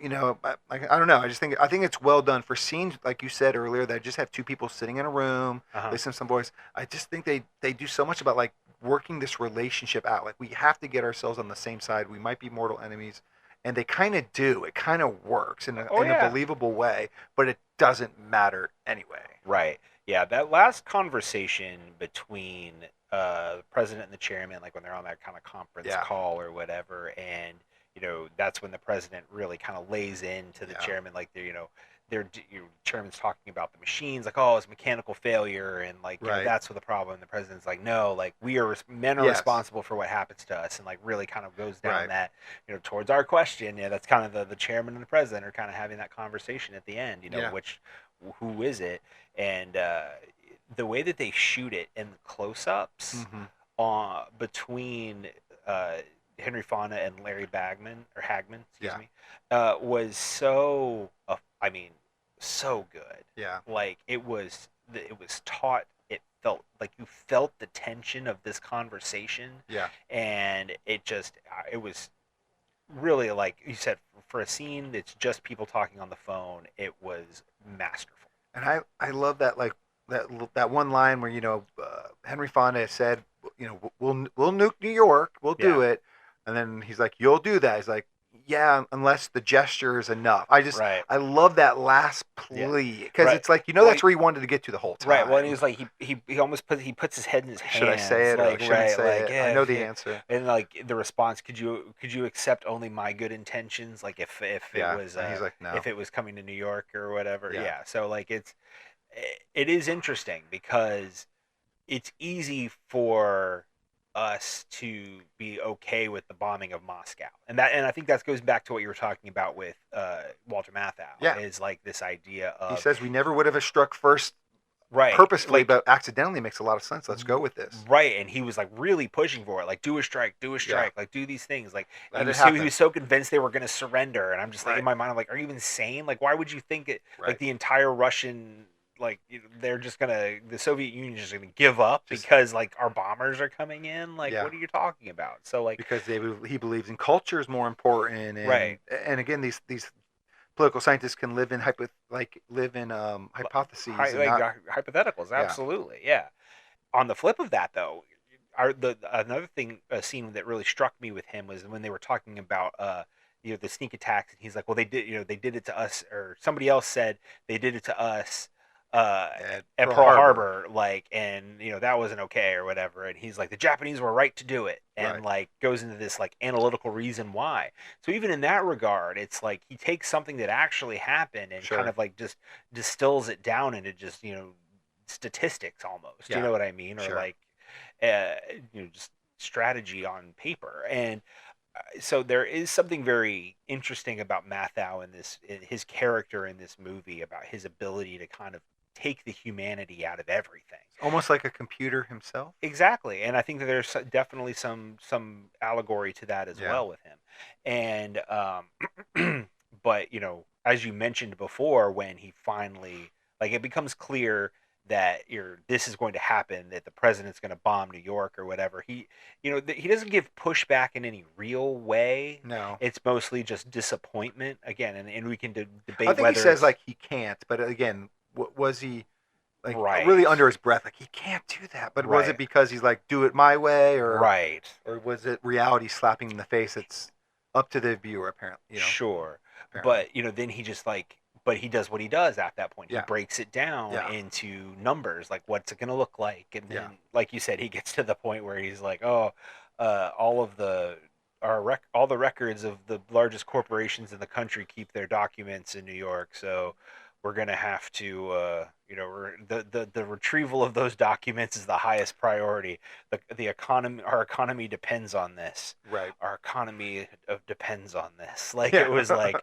don't know. I think it's well done for scenes like you said earlier that just have two people sitting in a room, listen to some voice. I just think they do so much about like working this relationship out. Like we have to get ourselves on the same side. We might be mortal enemies, and they kind of do. It kind of works in a believable way, but it doesn't matter anyway. Right. Yeah. That last conversation between the president and the chairman, like when they're on that kind of conference call or whatever, and that's when the president really kind of lays into the chairman, like chairman's talking about the machines, like, oh, it's mechanical failure, and like that's what the problem. And the president's like, no, like men are responsible for what happens to us, and like really kind of goes down that towards our question. That's kind of the chairman and the president are kind of having that conversation at the end. Who is it? And the way that they shoot it in the close-ups between Henry Fonda and Larry Hagman, was so, so good. Yeah. Like it was taut. It felt like you felt the tension of this conversation. Yeah. And it was really, like you said, for a scene that's just people talking on the phone, it was masterful. And I love that, like that one line where Henry Fonda said, we'll nuke New York, we'll do it. And then he's like, you'll do that. He's like, yeah, unless the gesture is enough. I love that last plea because it's like, that's where he wanted to get to the whole time. Right. Well, and he was like, he almost puts his head in his hands. Should I say it or shouldn't say it? I know the answer. And like the response, could you accept only my good intentions? Like if it was, he's like, no. If it was coming to New York or whatever. Yeah. So like it is interesting because it's easy for us to be okay with the bombing of Moscow, and I think that goes back to what you were talking about with Walter Matthau. Yeah, is like this idea of, he says we never would have struck first, purposefully, but accidentally. Makes a lot of sense. Let's go with this. Right, and he was like really pushing for it, like do a strike, like do these things, like he was so convinced they were going to surrender, and I'm just like in my mind, I'm like, are you insane? Like why would you think it? Like the entire Russian. Like they're just the Soviet Union is just gonna give up because like our bombers are coming in. Like what are you talking about? So like because he believes in culture is more important, and, and again these political scientists can live in hypotheses, hypotheticals. Absolutely, On the flip of that, though, another thing, a scene that really struck me with him was when they were talking about the sneak attacks, and he's like, well, they did it to us, or somebody else said they did it to us. At Pearl Harbor, like, and that wasn't okay or whatever, and he's like, the Japanese were right to do it, and like goes into this like analytical reason why. So even in that regard, it's like he takes something that actually happened and kind of like just distills it down into just statistics almost. You know what I mean? Or like just strategy on paper. And so there is something very interesting about Matthau in his character in this movie, about his ability to kind of take the humanity out of everything. Almost like a computer himself. Exactly. And I think that there's definitely some allegory to that as well with him. And but as you mentioned before, when he finally, like, it becomes clear that this is going to happen, that the president's going to bomb New York or whatever, he doesn't give pushback in any real way. No, it's mostly just disappointment again, and we can debate. I think he says like he can't, but again, was he like really under his breath, like he can't do that? But was it because he's like, do it my way, or or was it reality slapping him in the face? It's up to the viewer, apparently. Sure, apparently. But then he just like. But he does what he does at that point. He breaks it down into numbers, like what's it going to look like, and then, like you said, he gets to the point where he's like, "Oh, all the records of the largest corporations in the country keep their documents in New York, so we're going to have to, the retrieval of those documents is the highest priority. The economy, our economy depends on this. Right. Our economy depends on this. Like it was like."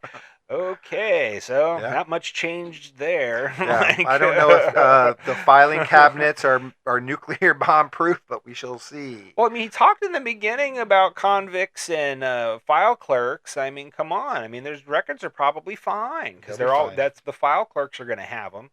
Okay, so Yeah. not much changed there. Yeah, Like, I don't know if the filing cabinets are nuclear bomb proof, but we shall see. Well, I mean, he talked in the beginning about convicts and file clerks. I mean, come on. I mean, there's records are probably fine because They'll be they're all. fine. That's the file clerks are going to have them.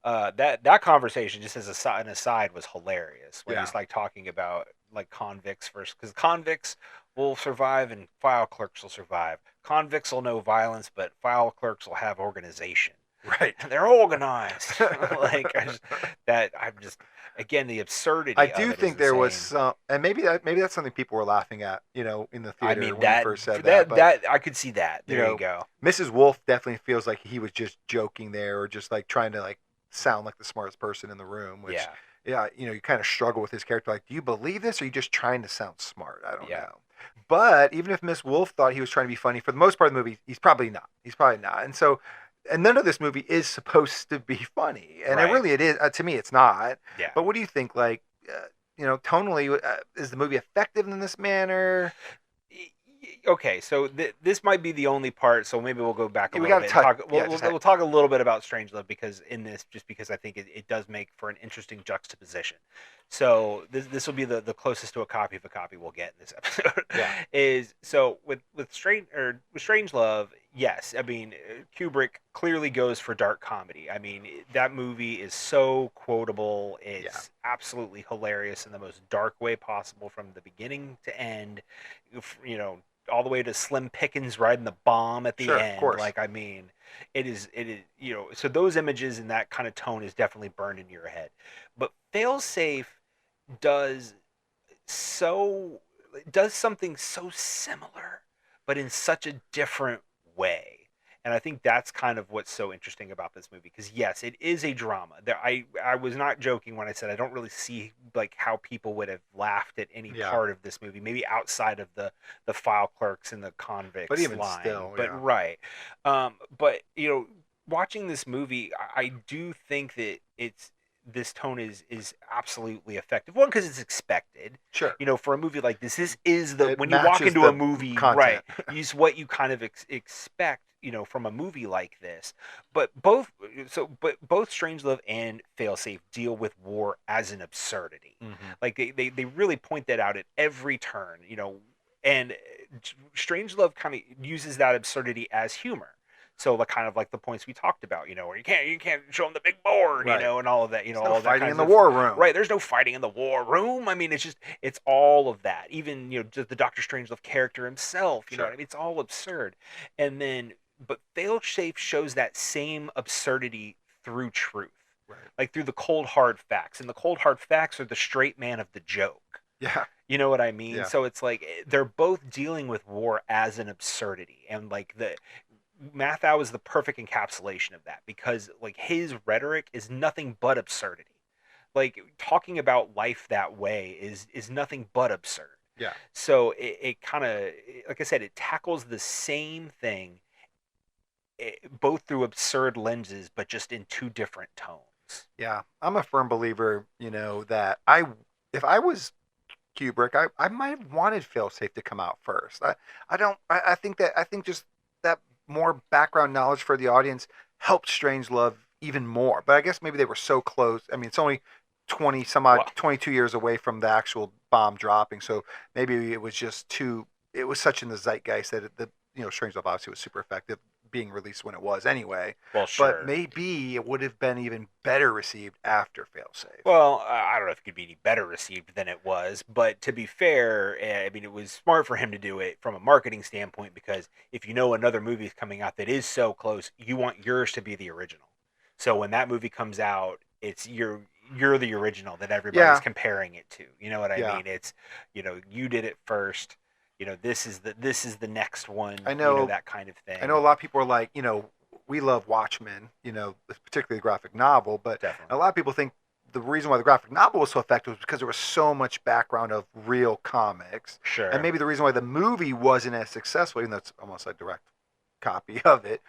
That conversation, just as an aside, was hilarious when Yeah. he's like talking about like convicts first, because convicts will survive and file clerks will survive. Convicts will know violence, but file clerks will have organization. Right. They're organized. Like I'm just again the absurdity. I of do it think is there was insane. some, and maybe that's something people were laughing at, in the I theater mean when that he first said that. But that I could see that. There you go. Mrs. Wolf definitely feels like he was just joking there, or just like trying to like sound like the smartest person in the room. Which, Yeah. you kind of struggle with his character. Like, do you believe this, or are you just trying to sound smart? I don't Yeah. know. But even if Miss Wolf thought he was trying to be funny, for the most part of the movie, he's probably not. And so, and none of this movie is supposed to be funny, and Right. it is. To me, it's not. Yeah. But what do you think? Like, tonally, is the movie effective in this manner? Okay, so this might be the only part. So maybe we'll go back a We little gotta bit. touch- Talk, yeah, we'll talk a little bit about Strangelove because I think it does make for an interesting juxtaposition. So this will be the closest to a copy of a copy we'll get in this episode. Yeah. Is so with Strangelove, yes. I mean, Kubrick clearly goes for dark comedy. I mean, that movie is so quotable. It's absolutely hilarious in the most dark way possible from the beginning to end. All the way to Slim Pickens riding the bomb at the Sure, of end. course. Like, I mean, it is, so those images and that kind of tone is definitely burned into your head. But Failsafe does something so similar, but in such a different way. And I think that's kind of what's so interesting about this movie, because yes, it is a drama. I was not joking when I said I don't really see like how people would have laughed at any part of this movie, maybe outside of the file clerks and the convicts. But even line. still, but yeah. right. But watching this movie, I do think that this tone is absolutely effective. One, because it's expected. Sure. For a movie like this is the It when you walk matches into the a movie, content. right? Use what you kind of expect, from a movie like this. But both Strangelove and Failsafe deal with war as an absurdity. Mm-hmm. Like they really point that out at every turn. And Strangelove kind of uses that absurdity as humor. So like kind of like the points we talked about, where you can't show them the big board, Right. And all of that, There's all no that fighting kinds in the of- war room. Right, there's no fighting in the war room. I mean, it's all of that. Even just the Doctor Strangelove character himself, you know Sure. what I mean? It's all absurd. And then, but Failsafe shows that same absurdity through truth, Right. like through the cold hard facts, and the cold hard facts are the straight man of the joke. Yeah. You know what I mean? Yeah. So it's like they're both dealing with war as an absurdity, and like Matthau is the perfect encapsulation of that, because like his rhetoric is nothing but absurdity. Like talking about life that way is nothing but absurd. Yeah. So it kind of, like I said, it tackles the same thing, both through absurd lenses, but just in two different tones. Yeah. I'm a firm believer, that if I was Kubrick, I might have wanted Failsafe to come out first. I think just that more background knowledge for the audience helped Strangelove even more. But I guess maybe they were so close. I mean, it's only 22 years away from the actual bomb dropping. So maybe it was such in the zeitgeist that Strangelove obviously was super effective being released when it was anyway. Well, sure. But maybe it would have been even better received after Failsafe. Well, I don't know if it could be any better received than it was, but to be fair, I mean, it was smart for him to do it from a marketing standpoint, because if another movie is coming out that is so close, you want yours to be the original. So when that movie comes out, it's you're the original that everybody's comparing it to. You know what I mean? It's you did it first. This is the next one. I know that kind of thing. I know a lot of people are like, we love Watchmen, particularly the graphic novel, but Definitely. a lot of people think the reason why the graphic novel was so effective was because there was so much background of real comics. Sure. And maybe the reason why the movie wasn't as successful, even though it's almost a direct copy of the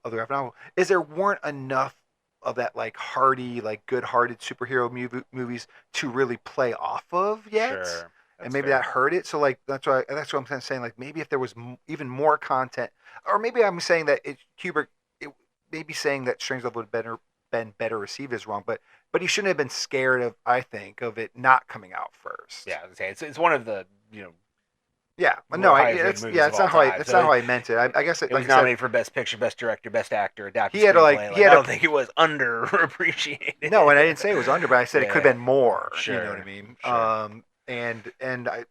graphic novel, is there weren't enough of that like hearty, like good-hearted superhero movies to really play off of yet. Sure. and maybe fair. that hurt it. So like that's what I'm saying. Like maybe if there was even more content, or maybe I'm saying that Kubrick, maybe saying that Strangelove would have been better received is wrong, but he shouldn't have been scared of, I think, of it not coming out first. Yeah, it's one of the Yeah, no, highest rated movies it's of not all how time. That's not how I meant it. I guess it like was I said, nominated for Best Picture, Best Director, Best Actor, adapted He had to, like- screenplay. he had I to- don't think it was underappreciated. no, and I didn't say it was under, but I said it could have been more. Sure, You know what I mean? sure. And I,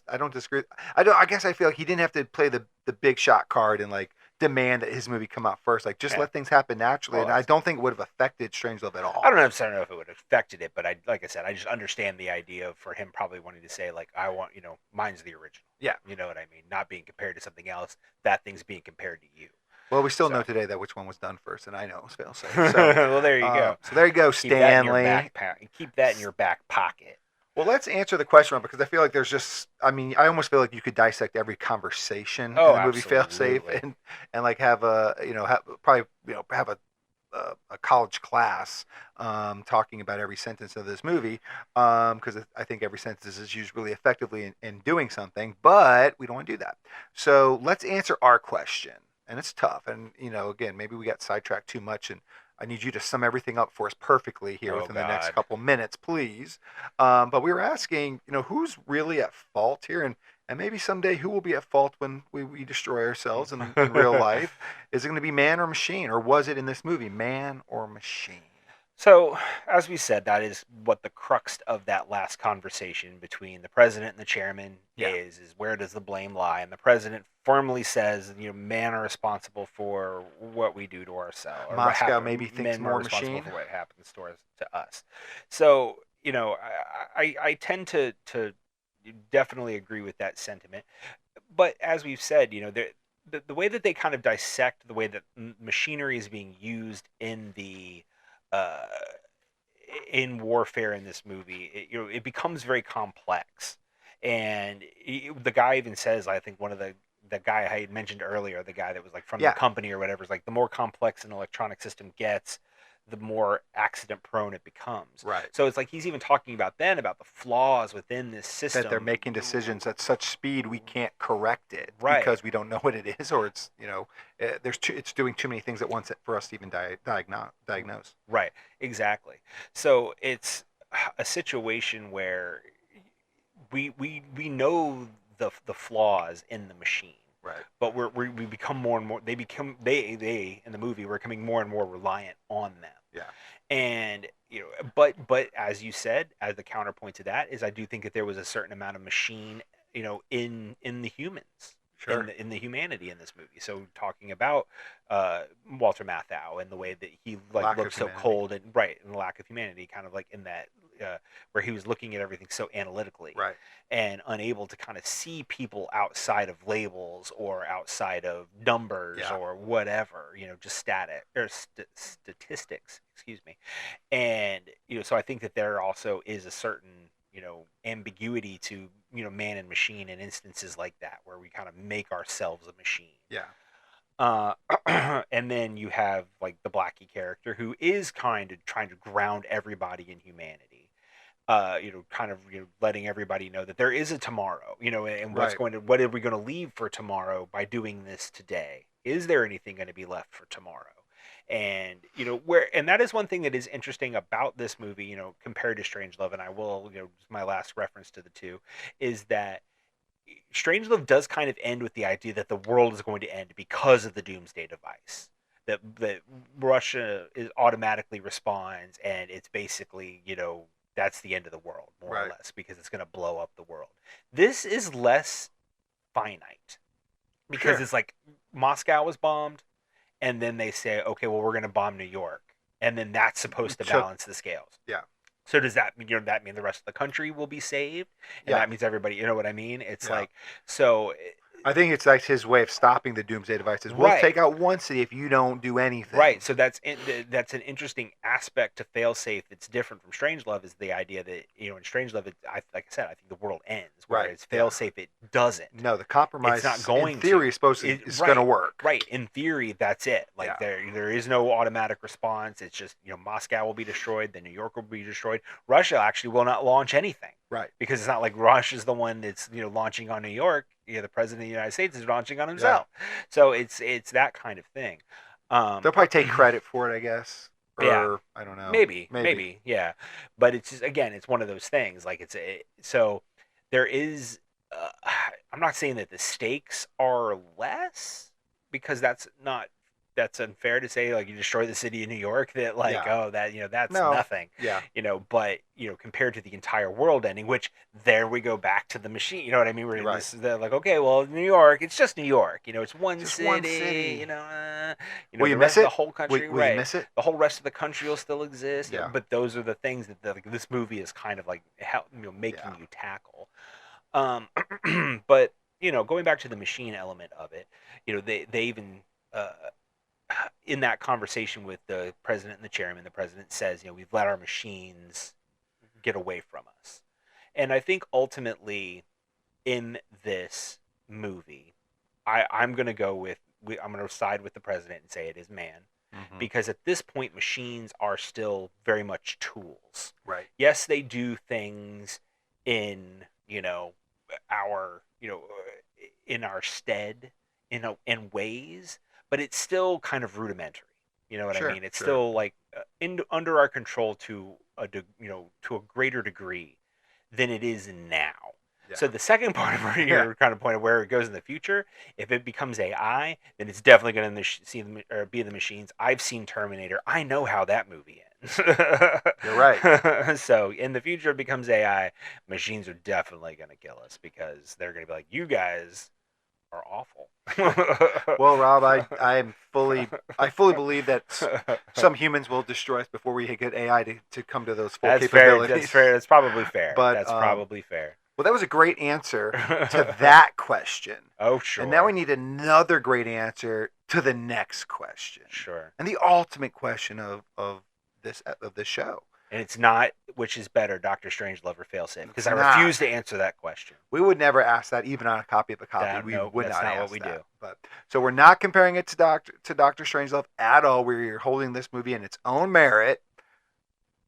I don't disagree. I guess I feel like he didn't have to play the big shot card and like demand that his movie come out first. Like just let things happen naturally, Well, and I don't think it would have affected Strangelove at all. I don't know if it would have affected it, but like I said, I just understand the idea for him probably wanting to say like, I want, mine's the original. Yeah. You know what I mean? Not being compared to something else. That thing's being compared to you. Well, we still So. know today that which one was done first, and I know it was fail-safe. So, well, there you go. So there you go, Keep that in your Stanley. keep that in your back pocket. Well, let's answer the question because I feel like there's just, I almost feel like you could dissect every conversation in the movie Fail-Safe absolutely. and like have a, have a college class talking about every sentence of this movie because I think every sentence is used really effectively in doing something, but we don't want to do that. So let's answer our question, and it's tough. And, again, maybe we got sidetracked too much, and I need you to sum everything up for us perfectly here within the next couple minutes, please. But we were asking, who's really at fault here? And maybe someday who will be at fault when we destroy ourselves in real life? Is it going to be man or machine? Or was it in this movie, man or machine? So, as we said, that is what the crux of that last conversation between the president and the chairman is where does the blame lie? And the president firmly says, men are responsible for what we do to ourselves. Moscow maybe thinks men more are responsible machine. for what happens to us. So, I tend to definitely agree with that sentiment. But as we've said, the way that they kind of dissect the way that machinery is being used in the in warfare in this movie, it becomes very complex. And the guy even says, I think one of the guy I had mentioned earlier, the guy that was like from the company or whatever, is like the more complex an electronic system gets, the more accident prone it becomes. Right. So it's like he's even talking about the flaws within this system. That they're making decisions at such speed we can't correct it because we don't know what it is, or it's it's doing too many things at once for us to even diagnose. Right. Exactly. So it's a situation where we know the flaws in the machine. Right. But we become more and more. They in the movie were becoming more and more reliant on them. Yeah. And but as you said, as the counterpoint to that is, I do think that there was a certain amount of machine, in the humans, in the humanity in this movie. So talking about Walter Matthau and the way that he looked so cold and and the lack of humanity, kind of like in that where he was looking at everything so analytically, and unable to kind of see people outside of labels or outside of numbers or whatever, just statistics, excuse me. And so I think that there also is a certain ambiguity to man and machine in instances like that where we kind of make ourselves a machine. And then you have like the Blackie character who is kind of trying to ground everybody in humanity. Letting everybody know that there is a tomorrow, and what are we going to leave for tomorrow by doing this today? Is there anything going to be left for tomorrow? And and that is one thing that is interesting about this movie, compared to Strangelove, and I will, my last reference to the two is that Strangelove does kind of end with the idea that the world is going to end because of the doomsday device. That Russia automatically responds, and it's basically, that's the end of the world, more or less, because it's going to blow up the world. This is less finite because it's like Moscow was bombed, and then they say, okay, well, we're going to bomb New York, and then that's supposed to balance the scales. Yeah. So does that mean the rest of the country will be saved? And that means everybody, you know what I mean? It's like, so I think it's like his way of stopping the doomsday devices. We'll Right. take out one city if you don't do anything. Right, so that's an interesting aspect to failsafe that's different from Strangelove is the idea that in Strangelove, like I said, I think the world ends. Whereas failsafe, it doesn't. No, the compromise. It's not going in theory to. is supposed to is going to work. Right, in theory, that's it. Like there is no automatic response. It's just Moscow will be destroyed, then New York will be destroyed. Russia actually will not launch anything. Right, because it's not like Russia's the one that's launching on New York. The president of the United States is launching on himself. So it's that kind of thing. They'll probably take credit for it, I guess. Or, I don't know. Maybe, yeah. But it's just, again, it's one of those things. Like so there is. I'm not saying that the stakes are less because that's unfair to say. Like you destroy the city of New York, that that's nothing. Yeah. But compared to the entire world ending, which there we go back to the machine. You know what I mean? We're right. they're like, okay, well, New York, it's just New York. It's one city. Will you miss it? The whole country, will you miss it? The whole rest of the country will still exist. Yeah. But those are the things that this movie is kind of like making you tackle. But going back to the machine element of it, they even in that conversation with the president and the chairman, the president says, we've let our machines get away from us. And I think ultimately in this movie, I'm going to I'm going to side with the president and say it is man. Mm-hmm. Because at this point, machines are still very much tools. Right. Yes, they do things in, our, in our stead, in ways, but it's still kind of rudimentary. You know what I mean? It's still like under our control to a greater degree than it is now. Yeah. So the second part of your kind of point of where it goes in the future, if it becomes AI, then it's definitely going to be the machines. I've seen Terminator. I know how that movie ends. You're right. So in the future, it becomes AI. Machines are definitely going to kill us because they're going to be like, you guys are awful. Well, Rob, I fully believe that some humans will destroy us before we get AI to come to those full capabilities. That's fair. That's probably fair. But that's probably fair. Well, that was a great answer to that question. Oh, sure. And now we need another great answer to the next question. Sure. And the ultimate question of this show. And it's not which is better, Dr. Strangelove or Failsafe, because I refuse to answer that question. We would never ask that, even on a copy of a copy. That's not what we do. But so we're not comparing it to Dr. Strangelove at all. We're holding this movie in its own merit.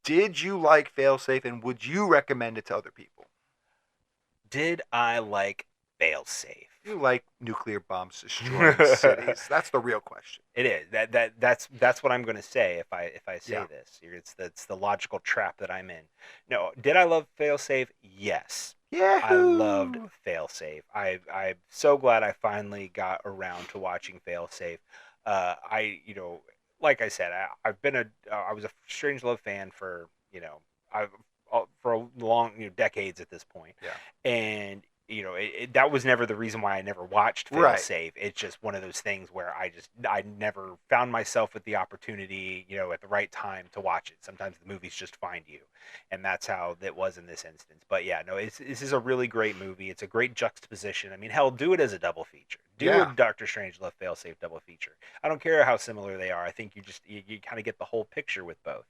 Did you like Failsafe, and would you recommend it to other people? Did I like Failsafe? You like nuclear bombs destroying cities? That's the real question. It is. That's what I'm going to say if I say this. That's the logical trap that I'm in. No, did I love Failsafe? Yes. Yeah. I loved Failsafe. I'm so glad I finally got around to watching Failsafe. Like I said, I was a Strangelove fan for for a long decades at this point. Yeah. And that was never the reason why I never watched Failsafe. Right. It's just one of those things where I never found myself with the opportunity, at the right time to watch it. Sometimes the movies just find you, and that's how it was in this instance. But yeah, no, this is a really great movie. It's a great juxtaposition. I mean, hell, do it as a double feature. Do a Dr. Strangelove Failsafe double feature. I don't care how similar they are. I think you kind of get the whole picture with both.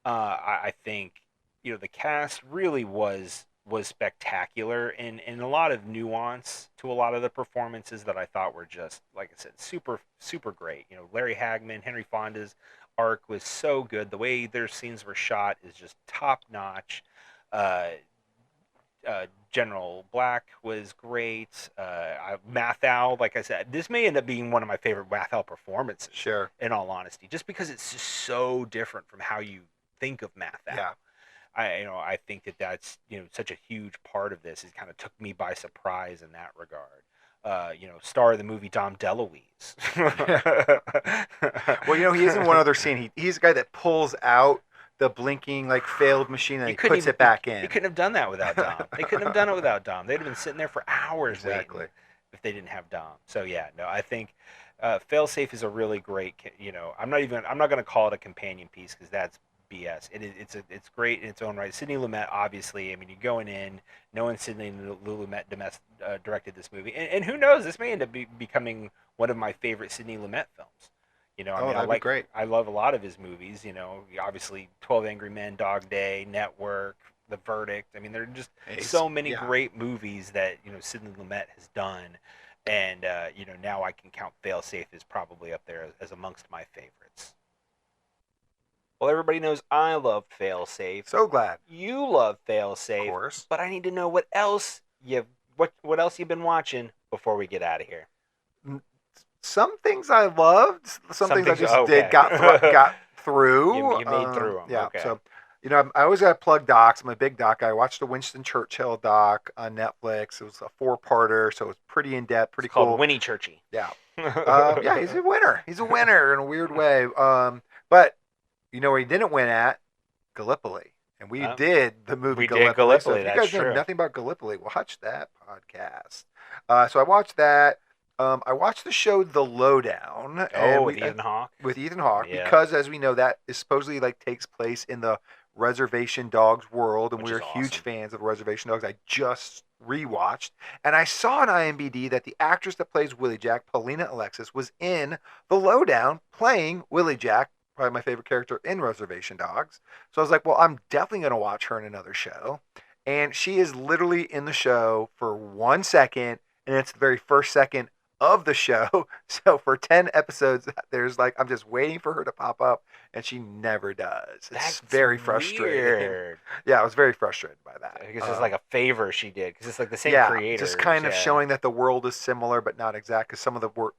I think the cast really was spectacular and a lot of nuance to a lot of the performances that I thought were just, like I said, super, super great. Larry Hagman, Henry Fonda's arc was so good. The way their scenes were shot is just top notch. General Black was great. Matthau, like I said, this may end up being one of my favorite Matthau performances. Sure. In all honesty, just because it's just so different from how you think of Matthau. Yeah. I think that's such a huge part of this. It kind of took me by surprise in that regard. Star of the movie Dom DeLuise. Well, he is in one other scene. He's the guy that pulls out the blinking failed machine and he puts it back in. He couldn't have done that without Dom. They couldn't have done it without Dom. They'd have been sitting there for hours waiting if they didn't have Dom. So yeah, no, I think Failsafe is a really great. I'm not going to call it a companion piece because that's BS. It's great in its own right. Sidney Lumet, obviously. I mean, you're going in knowing Sidney Lumet directed this movie, and who knows, this may end up becoming one of my favorite Sidney Lumet films. You know, I mean, that'd be great. I love a lot of his movies. You know, obviously 12 Angry Men, Dog Day, Network, The Verdict. I mean, there are just so many great movies that, you know, Sidney Lumet has done. And, you know, now I can count Failsafe as probably up there as amongst my favorites. Well, everybody knows I love Failsafe. So glad. You love Failsafe. Of course. But I need to know what else you've been watching before we get out of here. Some things I loved. Some things I just got through. You made through them. Yeah. Okay. So, you know, I always got to plug docs. I'm a big doc guy. I watched the Winston Churchill doc on Netflix. It was a 4-parter, so it was pretty in-depth, pretty cool. Called Winnie Churchy. Yeah. Yeah, he's a winner. He's a winner in a weird way. But you know where he didn't win at? Gallipoli. And we did the movie Gallipoli. Did Gallipoli, so if you guys know true. nothing about Gallipoli, watch that podcast. So I watched that. I watched the show The Lowdown. With Ethan Hawke? With Ethan Hawke, Yeah. because as we know, that is supposedly takes place in the Reservation Dogs world, and Which we're is huge awesome. fans of Reservation Dogs. I just rewatched, and I saw on IMDb that the actress that plays Willie Jack, Paulina Alexis, was in The Lowdown playing Willie Jack, probably my favorite character in Reservation Dogs. So I was like, well, I'm definitely going to watch her in another show. And she is literally in the show for 1 second, and it's the very first second of the show. So for 10 episodes, there's I'm just waiting for her to pop up, and she never does. It's very frustrating. Weird. Yeah, I was very frustrated by that. I guess it's like a favor she did, because it's like the same creator. Just kind of showing that the world is similar, but not exact, because some of the work,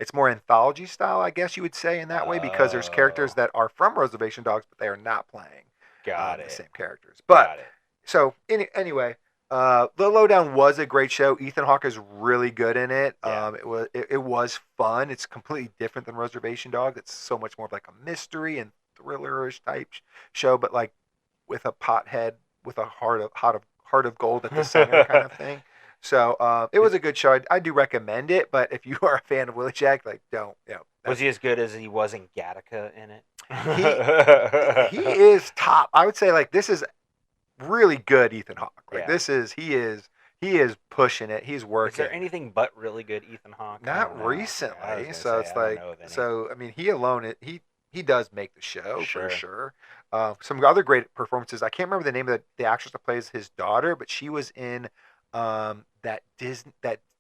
it's more anthology style, I guess you would say, in that way, because there's characters that are from Reservation Dogs, but they are not playing the same characters. But so anyway, The Lowdown was a great show. Ethan Hawke is really good in it. Yeah. It was fun. It's completely different than Reservation Dogs. It's so much more of a mystery and thriller-ish type show, but with a pothead with a heart of gold at the center kind of thing. So it was a good show. I do recommend it, but if you are a fan of Willie Jack, don't. Was he as good as he was in Gattaca in it? He is top. I would say this is really good Ethan Hawke. He is pushing it. He's working. Is there anything but really good Ethan Hawke? Not recently. So it's I mean, he alone, he does make the show for sure. Some other great performances. I can't remember the name of the actress that plays his daughter, but she was in that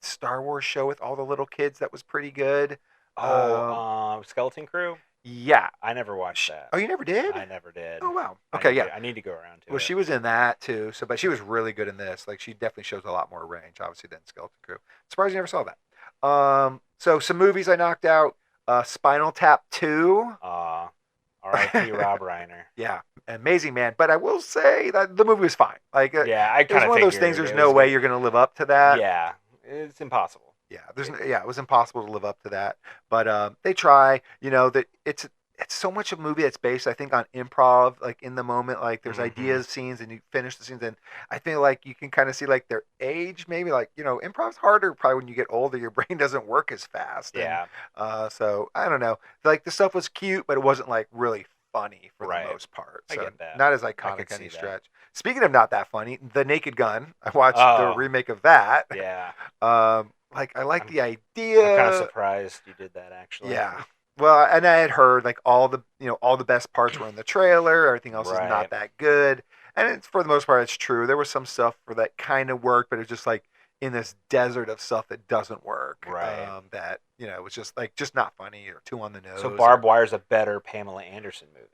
Star Wars show with all the little kids that was pretty good. Skeleton Crew? Yeah. I never watched that. Oh, you never did? I never did. Oh, wow. Okay, I need to go around to it. Well, she was in that, too. But she was really good in this. She definitely shows a lot more range, obviously, than Skeleton Crew. Surprised you never saw that. So some movies I knocked out. Spinal Tap 2. R.I.P. Rob Reiner. Yeah. Amazing, man. But I will say that the movie was fine. I kind of It's one of those things, there's no way you're going to live up to that. Yeah. It's impossible. Yeah, it was impossible to live up to that. But they try. That it's so much a movie that's based, I think, on improv. In the moment, there's ideas, scenes, and you finish the scenes. And I feel you can kind of see their age. Maybe improv's harder probably when you get older. Your brain doesn't work as fast. Yeah. And, so I don't know. The stuff was cute, but it wasn't really funny for the most part. So I get that. Not as iconic any stretch. Speaking of not that funny, The Naked Gun. I watched the remake of that. Yeah. I like the idea. I'm kind of surprised you did that, actually. Yeah. Well, and I had heard all the best parts were in the trailer. Everything else is not that good. And it's, for the most part, it's true. There was some stuff that kind of worked, but it's just in this desert of stuff that doesn't work. Right. That it was just not funny or too on the nose. So Barbed Wire's a better Pamela Anderson movie.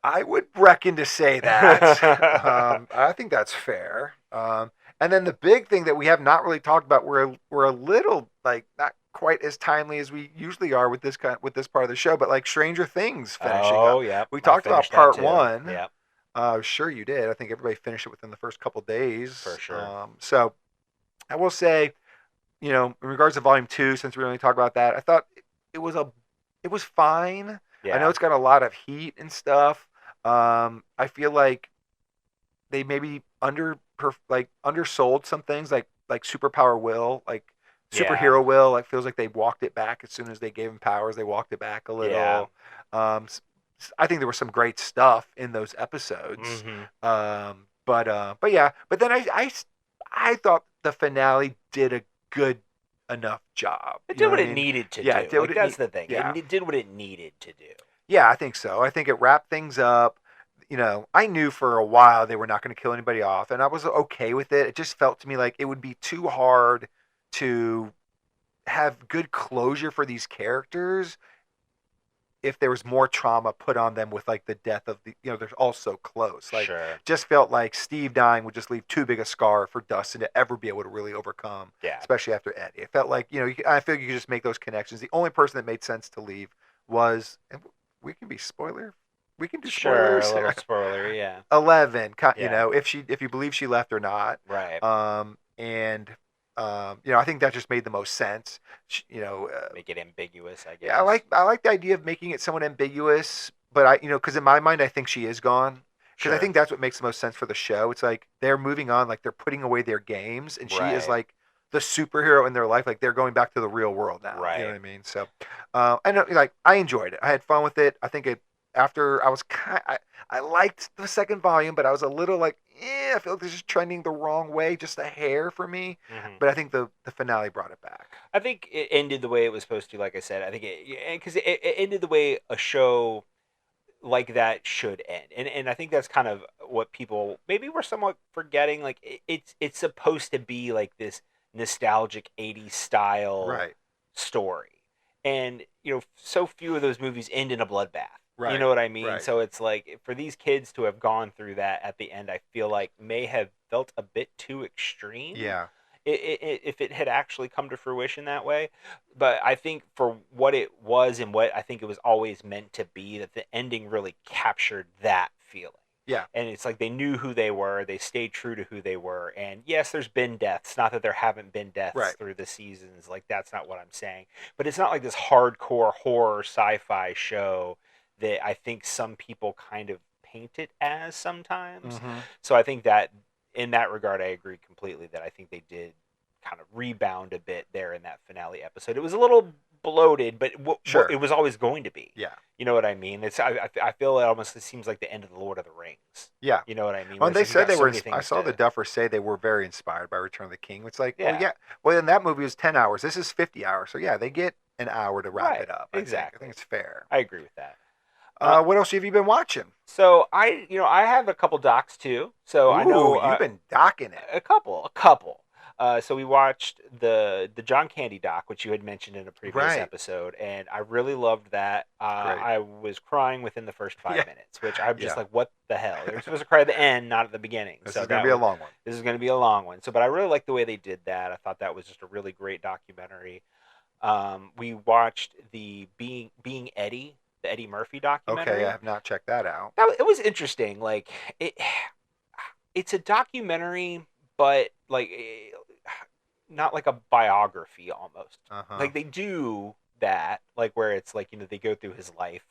I would reckon to say that. I think that's fair. And then the big thing that we have not really talked about, we're a little not quite as timely as we usually are with this part of the show, but Stranger Things finishing up. Oh yeah, we talked about part 1. Yeah, sure you did. I think everybody finished it within the first couple days. For sure. So I will say, in regards to Volume 2, since we only talked about that, I thought it was fine. Yeah. I know it's got a lot of heat and stuff. I feel they maybe undersold some things like superpower Will, superhero Will. Feels like they walked it back as soon as they gave him powers. They walked it back a little. Yeah. I think there was some great stuff in those episodes. Mm-hmm. But yeah. But then I thought the finale did a good enough job. It You know did what I it mean? needed to Yeah, do. it did what Like it that's need- the thing. Yeah. It did what it needed to do. Yeah, I think so. I think it wrapped things up. I knew for a while they were not going to kill anybody off, and I was okay with it. It just felt to me like it would be too hard to have good closure for these characters if there was more trauma put on them with like the death of they're all so close. Like, Sure. just felt like Steve dying would just leave too big a scar for Dustin to ever be able to really overcome. Yeah. Especially after Eddie. It felt like I feel like you could just make those connections. The only person that made sense to leave was, and we can be spoiler. We can do Sure, spoilers. a little spoiler, yeah. 11. Yeah. If you believe she left or not. Right. I think that just made the most sense. Make it ambiguous, I guess. Yeah, I like the idea of making it somewhat ambiguous, but because in my mind I think she is gone. Because I Sure. think that's what makes the most sense for the show. It's like they're moving on, like they're putting away their games, and she is Right. like the superhero in their life. Like they're going back to the real world now. Right. You know what I mean? So, I know, like I enjoyed it. I had fun with it. I think after I was I liked the second volume, but I was a little like, I feel like this is trending the wrong way, just a hair for me. Mhm. But I think the finale brought it back. I think it ended the way it was supposed to. Like I said, I think because it ended the way a show like that should end, and I think that's kind of what people maybe were somewhat forgetting. Like it's supposed to be like this nostalgic '80s style Right. story, and so few of those movies end in a bloodbath. You Right, know what I mean? right. So it's like for these kids to have gone through that at the end, I feel like may have felt a bit too extreme. Yeah. If it had actually come to fruition that way. But I think for what it was and what I think it was always meant to be, that the ending really captured that feeling. Yeah. And it's like they knew who they were, they stayed true to who they were. And yes, there's been deaths. Not that there haven't been deaths Right. through the seasons. Like, that's not what I'm saying. But it's not like this hardcore horror sci-fi show that I think some people kind of paint it as sometimes. Mhm. So I think that in that regard, I agree completely that I think they did kind of rebound a bit there in that finale episode. It was a little bloated, but Sure. it was always going to be. Yeah. You know what I mean? I feel it almost seems like the end of the Lord of the Rings. Yeah. You know what I mean? Well, Where they it's like said you they got were. so many I things saw the to- Duffers say they were very inspired by Return of the King. It's like, well, Yeah. yeah. Well, in that movie it was 10 hours. This is 50 hours. So yeah, they get an hour to wrap Right, it up. exactly. I think it's fair. I agree with that. What else have you been watching? So I have a couple docs too. So I know Ooh, you've been docking it. a couple. So we watched the John Candy doc, which you had mentioned in a previous Right. episode, and I really loved that. Great. I was crying within the first 5 Yeah. minutes, which I'm just Yeah. like, what the hell? You're supposed to cry at the end, not at the beginning. This So is gonna that be a was- long one. This is going to be a long one. So, but I really liked the way they did that. I thought that was just a really great documentary. We watched the Being Eddie, the Eddie Murphy documentary. Okay, I have not checked that out. It was interesting. Like it's a documentary, but like not like a biography almost. Uh-huh. Like they do that, like where it's like they go through his life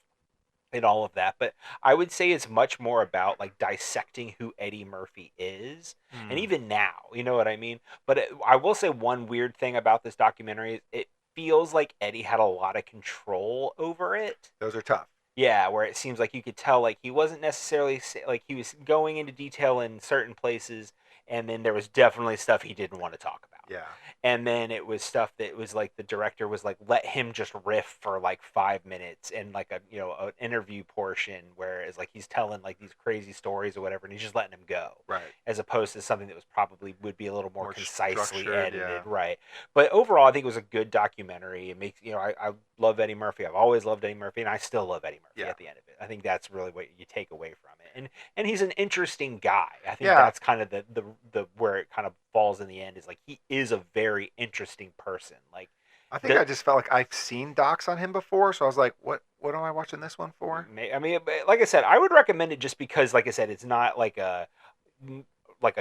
and all of that. But I would say it's much more about like dissecting who Eddie Murphy is, and Hmm. even now, you know what I mean. But I will say one weird thing about this documentary is it feels like Eddie had a lot of control over it. Those are tough. Yeah, where it seems like you could tell like he wasn't necessarily like he was going into detail in certain places, and then there was definitely stuff he didn't want to talk about. Yeah. And then it was stuff that was like the director was like, let him just riff for like 5 minutes and like an interview portion where it's like he's telling like these crazy stories or whatever, and he's just letting him go. Right. As opposed to something that was probably would be a little more concisely structured, edited, yeah. right? But overall, I think it was a good documentary. It makes I love Eddie Murphy. I've always loved Eddie Murphy, and I still love Eddie Murphy Yeah. at the end of it. I think that's really what you take away from it, and he's an interesting guy. I think Yeah. that's kind of the where it kind of falls in the end is like he is a very interesting person. Like I think I just felt like I've seen docs on him before, so I was like, what am I watching this one for? I mean, like I said, I would recommend it just because, like I said, it's not like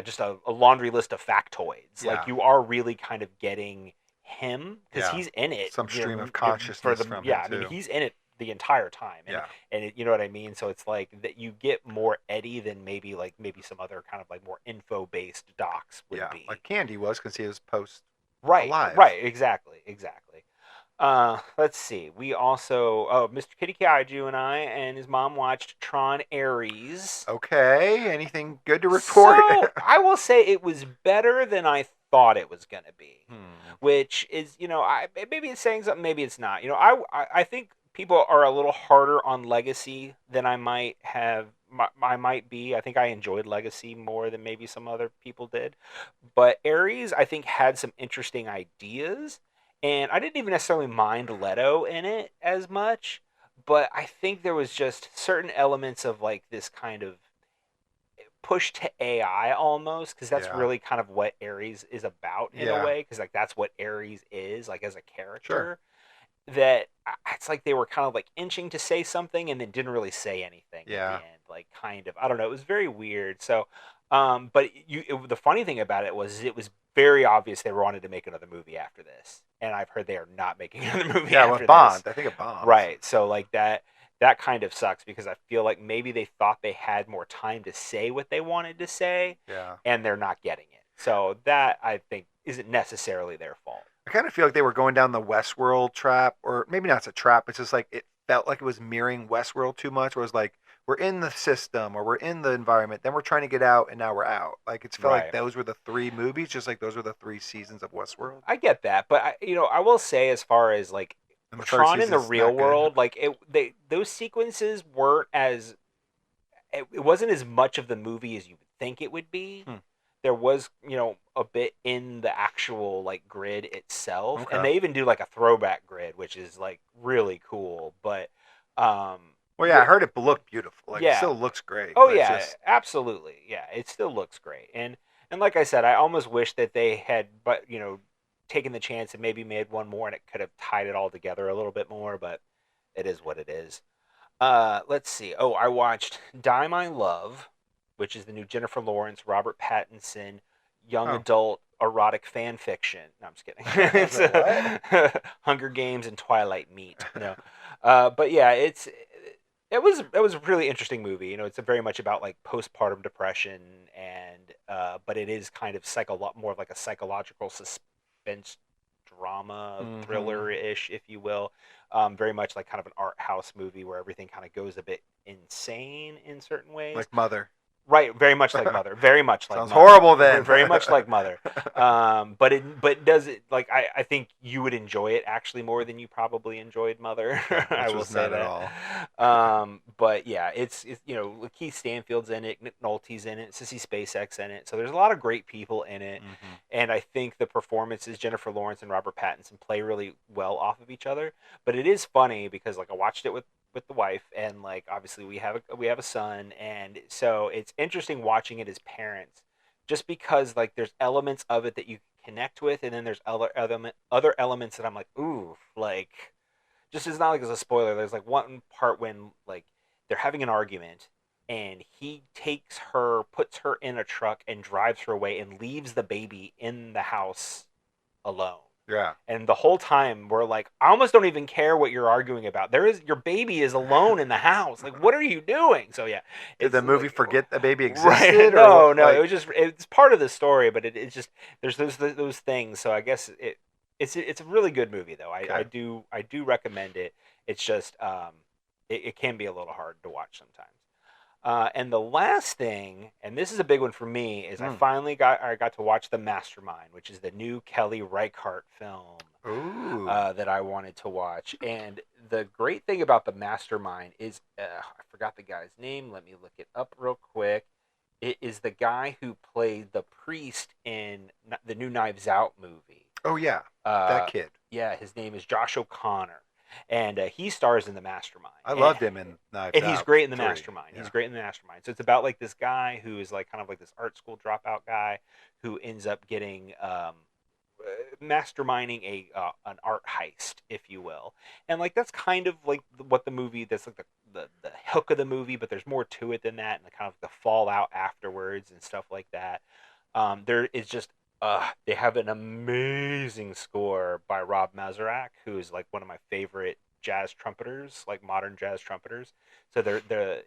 just a laundry list of factoids. Yeah. Like you are really kind of getting him because Yeah. he's in it. Some stream of for consciousness the from him, I mean, too. he's in it the entire time. And, Yeah. and you know what I mean. So it's like that you get more Eddie than maybe some other kind of like more info based docs would Yeah. be. Like Candy was because he was post. Right, alive. right, exactly. Let's see. We also, Mr. Kitty Kaiju and I and his mom watched Tron Ares. Okay, anything good to report? So I will say it was better than I thought it was gonna be, which is, maybe it's saying something, maybe it's not. I think people are a little harder on Legacy than I might have. I might be. I think I enjoyed Legacy more than maybe some other people did, but Ares I think had some interesting ideas, and I didn't even necessarily mind Leto in it as much, but I think there was just certain elements of like this kind of push to AI almost, because that's Yeah. really kind of what Ares is about in a Yeah. way, because like that's what Ares is like as a character. Sure. That it's like they were kind of like inching to say something and then didn't really say anything Yeah. at the end, like kind of, I don't know, it was very weird. So but the funny thing about it was very obvious they wanted to make another movie after this, and I've heard they are not making another movie Yeah, after well, this. bombed. I think it bombed. Right. So like that kind of sucks, because I feel like maybe they thought they had more time to say what they wanted to say, Yeah. and they're not getting it. So that, I think, isn't necessarily their fault. I kind of feel like they were going down the Westworld trap, or maybe not it's a trap. It's just like it felt like it was mirroring Westworld too much. Where it was like we're in the system or we're in the environment, then we're trying to get out, and now we're out. Like it felt Right. like those were the 3 movies, just like those were the 3 seasons of Westworld. I get that, but I will say, as far as like And the third Tron in the season's real not good. world, like those sequences weren't as, it wasn't as much of the movie as you would think it would be. There was, a bit in the actual like grid itself, Okay. and they even do like a throwback grid, which is like really cool. But Well, yeah, I heard it looked beautiful. Like Yeah. it still looks great. oh but it's yeah, just- absolutely, yeah, it still looks great. And like I said, I almost wish that they had, but taken the chance and maybe made one more, and it could have tied it all together a little bit more. But it is what it is. Let's see. Oh, I watched Die My Love, which is the new Jennifer Lawrence, Robert Pattinson, young Oh. adult erotic fan fiction. No, I'm just kidding. It's What? Hunger Games and Twilight meet. No, but yeah, it was a really interesting movie. It's very much about like postpartum depression, and but it is kind of more of like a psychological suspense drama, thriller-ish, if you will. Very much like kind of an art house movie where everything kind of goes a bit insane in certain ways. like Mother. Right, very much like Mother. Very much like Sounds Mother. horrible then. Very much like Mother. But does it, like, I think you would enjoy it actually more than you probably enjoyed Mother. I will was say not that. at all. But yeah, it's Keith Stanfield's in it, Nick Nolte's in it, Sissy Spacek's in it. So there's a lot of great people in it. And I think the performances, Jennifer Lawrence and Robert Pattinson, play really well off of each other. But it is funny because like I watched it with the wife, and like obviously we have a son, and so it's interesting watching it as parents, just because like there's elements of it that you connect with, and then there's other elements that I'm like, ooh, like, just, it's not like it's a spoiler. There's like one part when like they're having an argument, and he puts her in a truck and drives her away and leaves the baby in the house alone. Yeah. And the whole time we're like, I almost don't even care what you're arguing about. Your baby is alone in the house. Like, what are you doing? So yeah. Did the movie forget the baby existed? Right. or No. like- It's part of the story, but it's just, there's those things. So I guess it's a really good movie though. I do recommend it. It's just it can be a little hard to watch sometimes. And the last thing, and this is a big one for me, is I finally got to watch The Mastermind, which is the new Kelly Reichardt film Ooh. that I wanted to watch. And the great thing about The Mastermind is, I forgot the guy's name. Let me look it up real quick. It is the guy who played the priest in the new Knives Out movie. Oh yeah, that kid. Yeah, his name is Josh O'Connor. And he stars in The Mastermind. I loved him in Knives And he's Out great in The 3. Mastermind. Yeah. He's great in The Mastermind. So it's about like this guy who is like kind of like this art school dropout guy who ends up getting masterminding an art heist, if you will. And like that's kind of like what the movie, that's like the hook of the movie, but there's more to it than that, and the kind of the fallout afterwards and stuff like that. There is just they have an amazing score by Rob Mazurek, who is like one of my favorite jazz trumpeters, like modern jazz trumpeters. So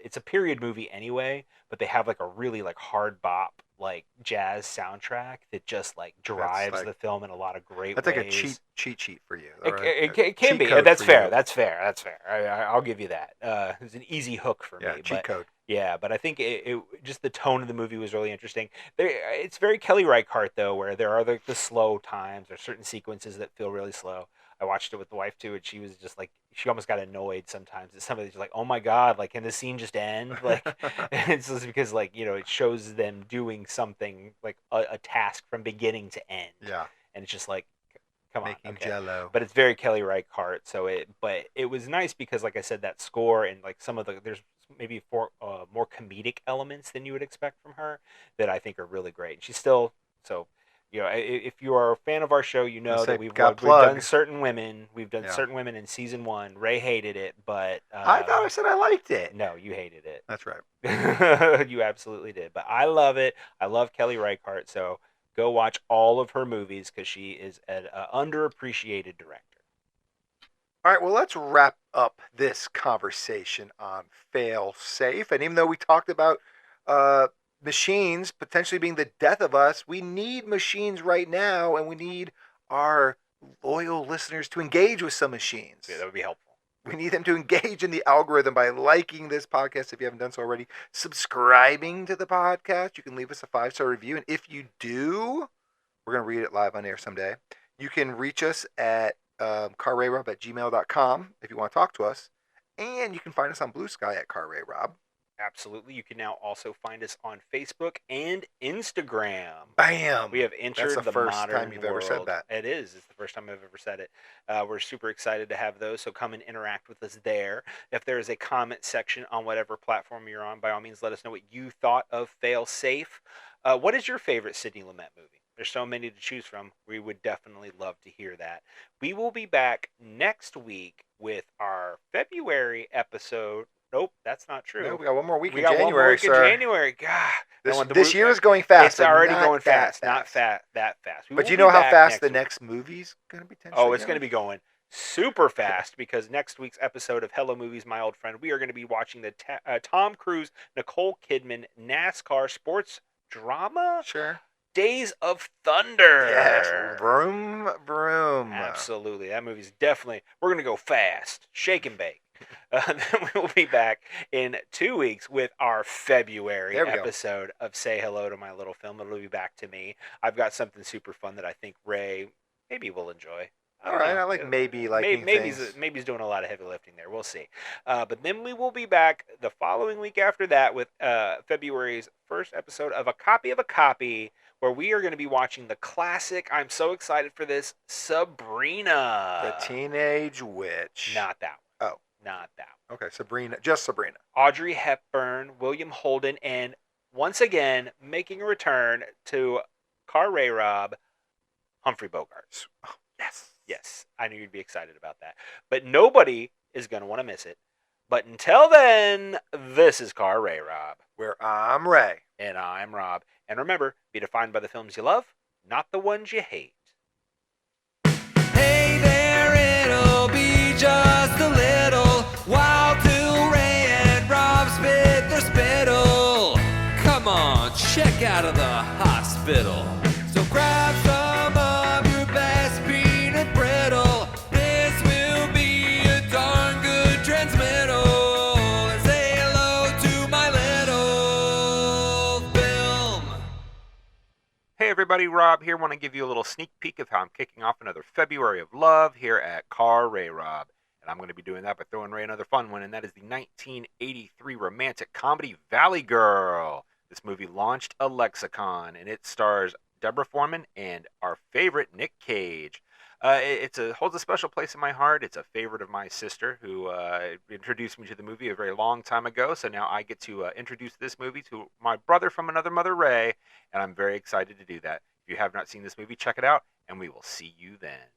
it's a period movie anyway, but they have like a really like hard bop like jazz soundtrack that just like drives like- the film in a lot of great That's ways. like a cheat sheet for you. It, right? it can Cheat be. code That's for fair. you. That's fair. That's fair. I'll give you that. It's an easy hook for Yeah, me. cheat But code. yeah, but I think it just the tone of the movie was really interesting. It's very Kelly Reichardt though, where there are the slow times. There's certain sequences that feel really slow. I watched it with the wife too, and she was just like, she almost got annoyed sometimes at some of these. Like, oh my god, like, can the scene just end? Like, it's just because like it shows them doing something like a task from beginning to end. Yeah. And it's just like, come on, Making okay. Jello. But it's very Kelly Reichardt. But it was nice because, like I said, that score and like some of there's maybe more comedic elements than you would expect from her that I think are really great. And she's still so. If you are a fan of our show, you know that we've done certain women. We've done certain women in season 1. Ray hated it, but I thought I said I liked it. No, you hated it. That's right. You absolutely did. But I love it. I love Kelly Reichardt. So go watch all of her movies because she is an underappreciated director. All right, well, let's wrap up this conversation on fail safe. And even though we talked about machines potentially being the death of us, we need machines right now, and we need our loyal listeners to engage with some machines. Yeah, that would be helpful. We need them to engage in the algorithm by liking this podcast if you haven't done so already, subscribing to the podcast. You can leave us a 5-star review, and if you do, we're going to read it live on air someday. You can reach us at carrayrob@gmail.com if you want to talk to us, and you can find us on Blue Sky at Car RayRob. Absolutely. You can now also find us on Facebook and Instagram. Bam! We have entered That's the first modern time you've ever said world. that. It is. It's the first time I've ever said it. We're super excited to have those, so come and interact with us there. If there is a comment section on whatever platform you're on, by all means, let us know what you thought of Fail Safe. What is your favorite Sidney Lumet movie? There's so many to choose from. We would definitely love to hear that. We will be back next week with our February episode. Nope, that's not true. No, we got one more week We in got January, one more week sir. in January. God, This year is going fast. It's already not going fast. that Not that fast. But you know how fast the next movie's going to be? Oh, it's going to be going super fast because next week's episode of Hello Movies, My Old Friend, we are going to be watching the Tom Cruise, Nicole Kidman NASCAR sports drama. Sure. Days of Thunder. Yes. Vroom, vroom. Absolutely. That movie's definitely, we're going to go fast. Shake and bake. Then we will be back in 2 weeks with our February episode of Say Hello to My Little Film. It'll be back to me. I've got something super fun that I think Ray maybe will enjoy. All right, I like maybe liking things. Maybe he's doing a lot of heavy lifting there. We'll see. But then we will be back the following week after that with February's first episode of A Copy of a Copy, where we are going to be watching the classic, I'm so excited for this, Sabrina. The Teenage Witch. Not that one. Oh. Not that one. Okay, Sabrina. Just Sabrina. Audrey Hepburn, William Holden, and once again, making a return to Car RayRob, Humphrey Bogart. Oh, yes. Yes, I knew you'd be excited about that. But nobody is going to want to miss it. But until then, this is Car RayRob. Where I'm Ray. And I'm Rob. And remember, be defined by the films you love, not the ones you hate. Hey there, it'll be just a little while till Ray and Rob spit their spittle. Come on, check out of the hospital. So grab some of your best peanut brittle. This will be a darn good transmittal. And say hello to my little film. Hey everybody, Rob here. Want to give you a little sneak peek of how I'm kicking off another February of love here at Car RayRob. And I'm going to be doing that by throwing Ray another fun one, and that is the 1983 romantic comedy Valley Girl. This movie launched a lexicon, and it stars Deborah Foreman and our favorite Nick Cage. It holds a special place in my heart. It's a favorite of my sister who introduced me to the movie a very long time ago. So now I get to introduce this movie to my brother from another mother, Ray, and I'm very excited to do that. If you have not seen this movie, check it out, and we will see you then.